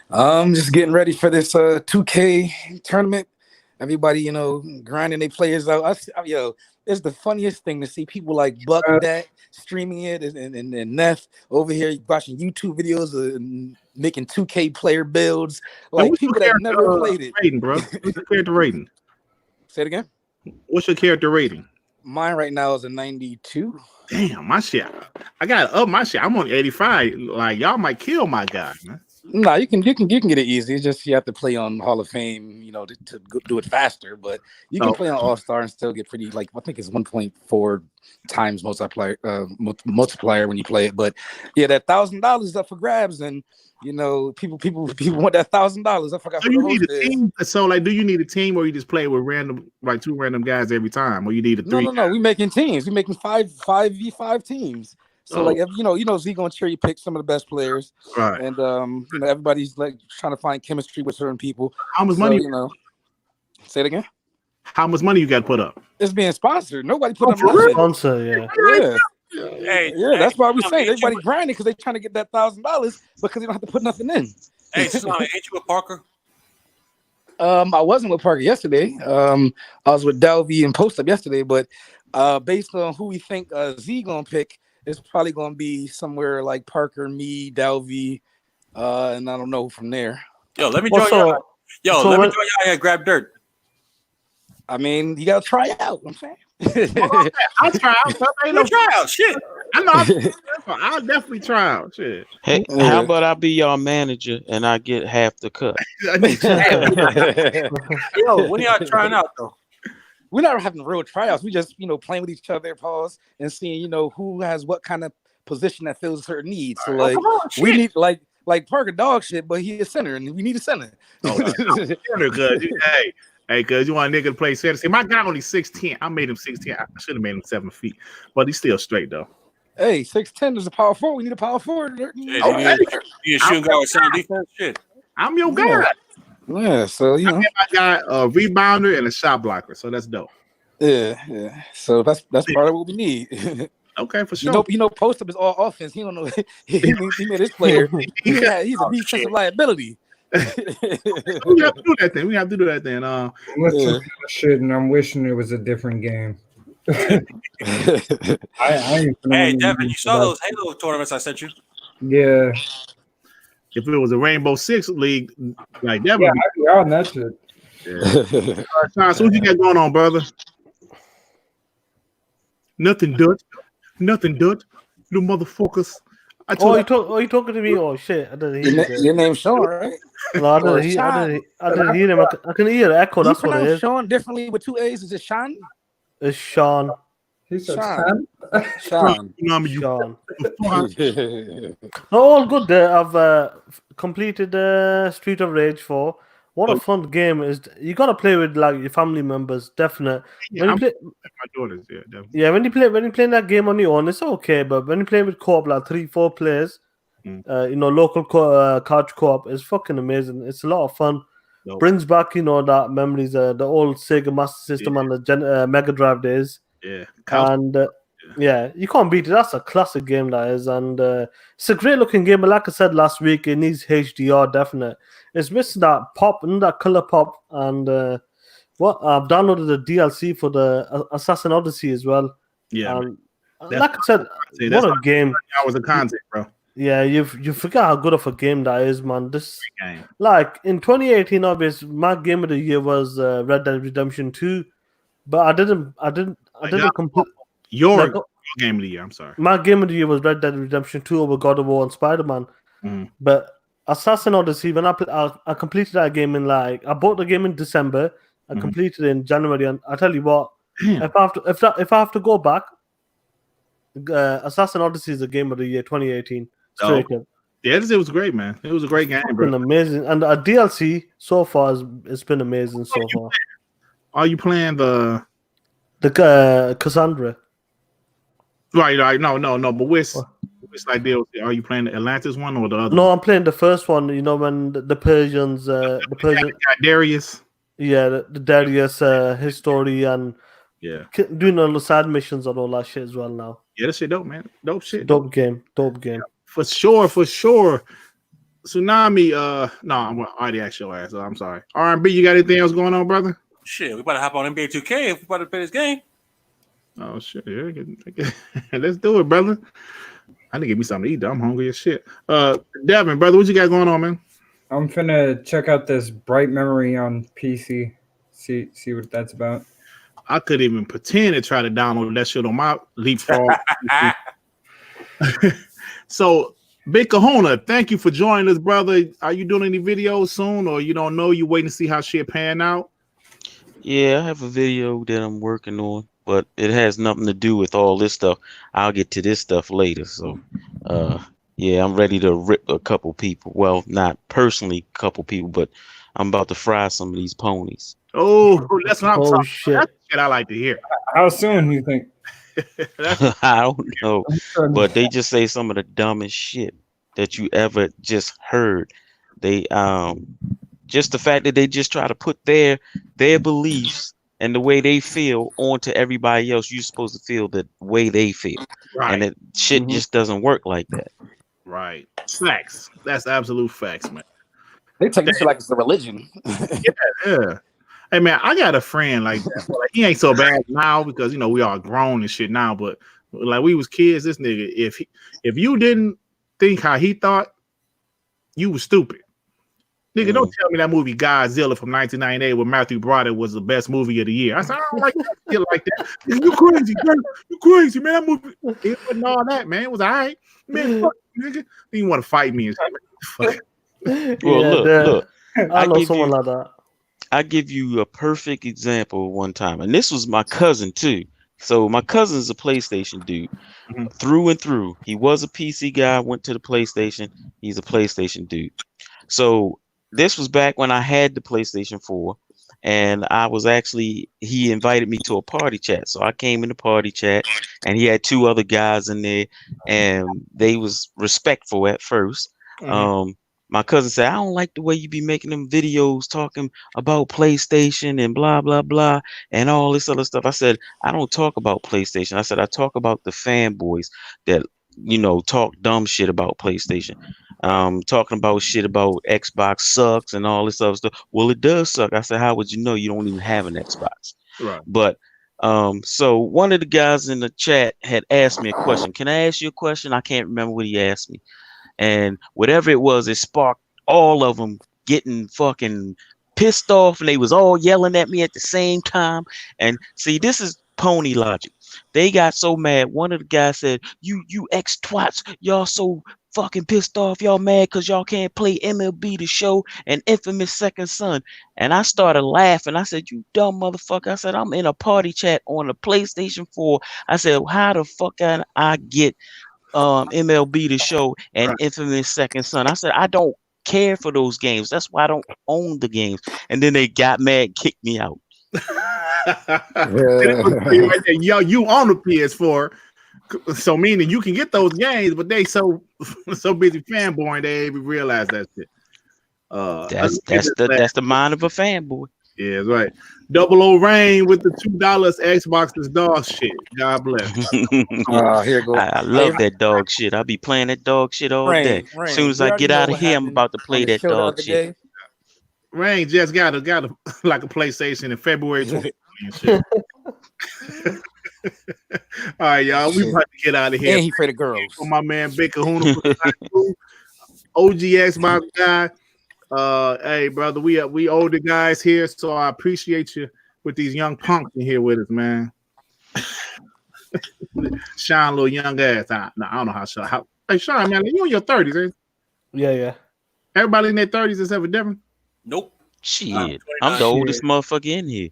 Just getting ready for this 2K tournament. Everybody, grinding their players out. It's the funniest thing to see people like Buck that streaming it and Neff over here watching YouTube videos and making 2K player builds. Like people that never played it. Rating, bro. What's your character rating? Say it again. What's your character rating? Mine right now is a 92. Damn, my shit. I got up my shit. I'm on 85. Like y'all might kill my guy, man. No, you can get it easy. It's just you have to play on Hall of Fame, to do it faster. But you can play on All-Star and still get pretty. Like I think it's 1.4 times multiplier when you play it. But yeah, that $1,000 up for grabs, and people want that $1,000. I forgot. So you need a team. So do you need a team, or you just play with two random guys every time, or you need a three? No. We making teams. We making 5v5 teams. So if Z gonna cherry pick some of the best players, right? And everybody's like trying to find chemistry with certain people. How much money? Say it again. How much money you got to put up? It's being sponsored. Nobody put up nothing. Sponsor, yeah. That's why we saying everybody grinding because they're trying to get that $1,000 because they don't have to put nothing in. Hey, ain't you with Parker? I wasn't with Parker yesterday. I was with Delvey and Post Up yesterday, but based on who we think Z gonna pick, it's probably gonna be somewhere like Parker, me, Delvey, and I don't know from there. Let me join y'all. Let me join y'all and grab Dirt. I mean, you gotta try out. I'm saying. I'll try out. Try out. Shit. I know. I'll definitely try out. Shit. Hey, how about I be your manager and I get half the cut? When y'all trying out though? we're not having real tryouts. We just playing with each other, pause, and seeing who has what kind of position that fills a certain need. So like we need like Parker dog shit, but he a center, and we need a center. Hey, cause you want a nigga to play center. See, my guy only 6'10". I made him 6'10". I should have made him 7 feet, but he's still straight though. Hey, 6'10" is a power forward. We need a power forward. You a shooting guard with sound defense. Shit, I'm your guy. Yeah, so I got a rebounder and a shot blocker, so that's dope. Yeah. So that's part of what we need. Okay, for sure. Post up is all offense. He don't know. he made his player. He's a defensive liability. We have to do that thing. We have to do that thing. Shit, and I'm wishing it was a different game. Hey, Devin, you saw those Halo tournaments I sent you? Yeah. If it was a Rainbow Six League, like that, I'd be on that shit. Yeah. Sean, so what you got going on, brother? Nothing, Dutch. Nothing, Dutch. You motherfuckers. You talking to me? Oh shit! I didn't hear your name's Sean, right? No, I didn't hear him. I can hear the echo. That's what it is. Sean differently with 2 A's. Is it Sean? It's Sean. He said Sean. Sean. No, all good there. I've completed Street of Rage 4. What a fun game is! You gotta play with like your family members, definitely. Yeah, my daughters, definitely. Yeah, when you play that game on your own, it's okay. But when you play with co-op, like 3-4 players, local couch co-op, is fucking amazing. It's a lot of fun. Nope. Brings back that memories, the old Sega Master System and the Mega Drive days. Yeah, and you can't beat it. That's a classic game, that is, and it's a great looking game. But like I said last week, it needs HDR, definitely. It's missing that pop and that color pop. And I've downloaded the DLC for the Assassin Odyssey as well. Yeah, like I said, what a game! That was the content, bro. Yeah, you forget how good of a game that is, man. This game. Like in 2018, obviously, my game of the year was Red Dead Redemption 2, but I didn't complete your game of the year. I'm sorry. My game of the year was Red Dead Redemption 2 over God of War and Spider-Man. But Assassin Odyssey, when I completed that game I bought the game in December. I completed it in January, and I tell you what, if I have to go back, Assassin Odyssey is the game of the year 2018. Straight up. Yeah, it was great, man. It was a great game, bro. It's been amazing, and the DLC so far it's been amazing so far. Are you playing the Cassandra? Right. No. But which like DLC? Are you playing the Atlantis one or the other? No, I'm playing the first one. When the Persians, Darius. Yeah, the Darius, his story, and doing all the side missions and all that shit as well now. Yeah, that shit dope, man. Dope shit. Dope game. For sure. Tsunami. No, I'm already asked your ass. So I'm sorry. R&B, you got anything else going on, brother? Shit, we better hop on NBA 2K if we better play this game. Oh shit! Yeah, let's do it, brother. I need to get me something to eat. Though. I'm hungry as shit. Devin, brother, what you got going on, man? I'm finna check out this Bright Memory on PC. See what that's about. I couldn't even pretend to try to download that shit on my Leapfrog. So, Big Kahuna, thank you for joining us, brother. Are you doing any videos soon, or you don't know? You waiting to see how shit pan out? Yeah, I have a video that I'm working on, but it has nothing to do with all this stuff. I'll get to this stuff later. So, yeah, I'm ready to rip a couple people. Well, not personally a couple people, but I'm about to fry some of these ponies. Oh, that's what I'm talking shit. about. That's shit I like to hear. How soon do you think? I don't know, but they just say some of the dumbest shit that you ever just heard. They just the fact that they just try to put their beliefs and the way they feel onto everybody else. You're supposed to feel the way they feel, right? And it shit just doesn't work like that. Right. Facts. That's absolute facts, man. They take this shit like it's a religion. Yeah. Hey man, I got a friend like that. Like, he ain't so bad now because we all grown and shit now. But like we was kids, this nigga, if you didn't think how he thought, you was stupid. Nigga, don't tell me that movie Godzilla from 1998 with Matthew Broderick was the best movie of the year. I said, I don't like that shit like that. You crazy, man. You crazy, man. That movie, it wasn't all that, man. It was all right. Man, fuck you, nigga. You want to fight me and shit. Well, look. I know someone like that. I give you a perfect example one time, and this was my cousin too. So my cousin's a PlayStation dude through and through. He was a PC guy, went to the PlayStation. He's a PlayStation dude. So this was back when I had the PlayStation 4, and he invited me to a party chat. So I came in the party chat, and he had two other guys in there, and they was respectful at first. My cousin said, I don't like the way you be making them videos talking about PlayStation and blah, blah, blah, and all this other stuff. I said, I don't talk about PlayStation. I said, I talk about the fanboys that, talk dumb shit about PlayStation. Talking about shit about Xbox sucks and all this other stuff. Well, it does suck. I said, how would you know? You don't even have an Xbox. Right. But so one of the guys in the chat had asked me a question. Can I ask you a question? I can't remember what he asked me. And whatever it was, it sparked all of them getting fucking pissed off, and they was all yelling at me at the same time. And see, this is pony logic. They got so mad. One of the guys said, you ex twats, y'all so fucking pissed off, y'all mad because y'all can't play MLB The Show and Infamous Second Son. And I started laughing. I said, you dumb motherfucker. I said, I'm in a party chat on the PlayStation 4. I said, how the fuck can I get MLB The Show and Infamous Second Son? I said, I don't care for those games. That's why I don't own the games. And then they got mad, kicked me out. Yo, you own a PS4, so meaning you can get those games, but they so busy fanboying they even realize that shit. That's the mind of a fanboy. Yeah, that's right. Double O Rain with the $2 Xbox is dog shit. God bless. Here it goes. I love that dog shit. I'll be playing that dog shit all day. As soon as I get out of here, I'm about to play that dog shit. Rain just got a like a PlayStation in February 2020 and shit. All right, y'all. We about to get out of here. And he afraid of girls. For my man Big Kahuna, OG Xbox guy. Hey brother, we older guys here, so I appreciate you with these young punks in here with us, man. Shine little young ass. I don't know how. Hey Sean, man, you in your 30s, ain't you? Yeah. Everybody in their 30s is ever different. Nope. Shit, I'm the oldest motherfucker in here.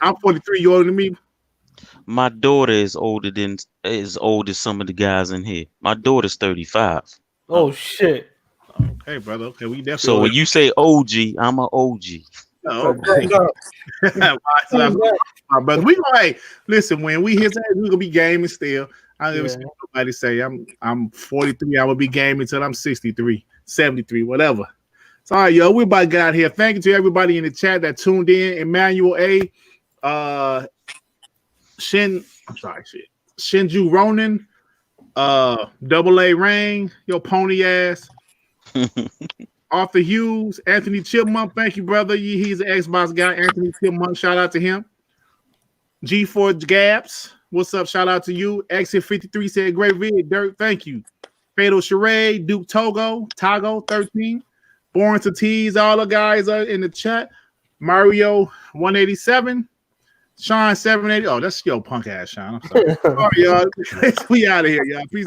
I'm 43. You older than me? My daughter is older than some of the guys in here. My daughter's 35. Oh shit. Okay, brother. Okay, we definitely. So when you say OG, I'm an OG. Oh, okay. My brother, we gonna listen. When we hit that, we gonna be gaming still. I never see nobody say I'm 43. I will be gaming till I'm 63, 73, whatever. So, all right, yo, we about to get out here. Thank you to everybody in the chat that tuned in. Emmanuel A. Shinju Ronan, Double A Rain, your pony ass. Arthur Hughes, Anthony Chipmunk, thank you, brother. He's an Xbox guy. Anthony Chipmunk, shout out to him. G4 Gabs, what's up? Shout out to you. Exit 53 said great vid. Dirk, thank you. Fatal Charade, Duke Togo 13. Born to Tease, all the guys are in the chat. Mario 187. Sean 780. Oh, that's your punk ass, Sean. I'm sorry. All right, y'all. We out of here, y'all. Peace.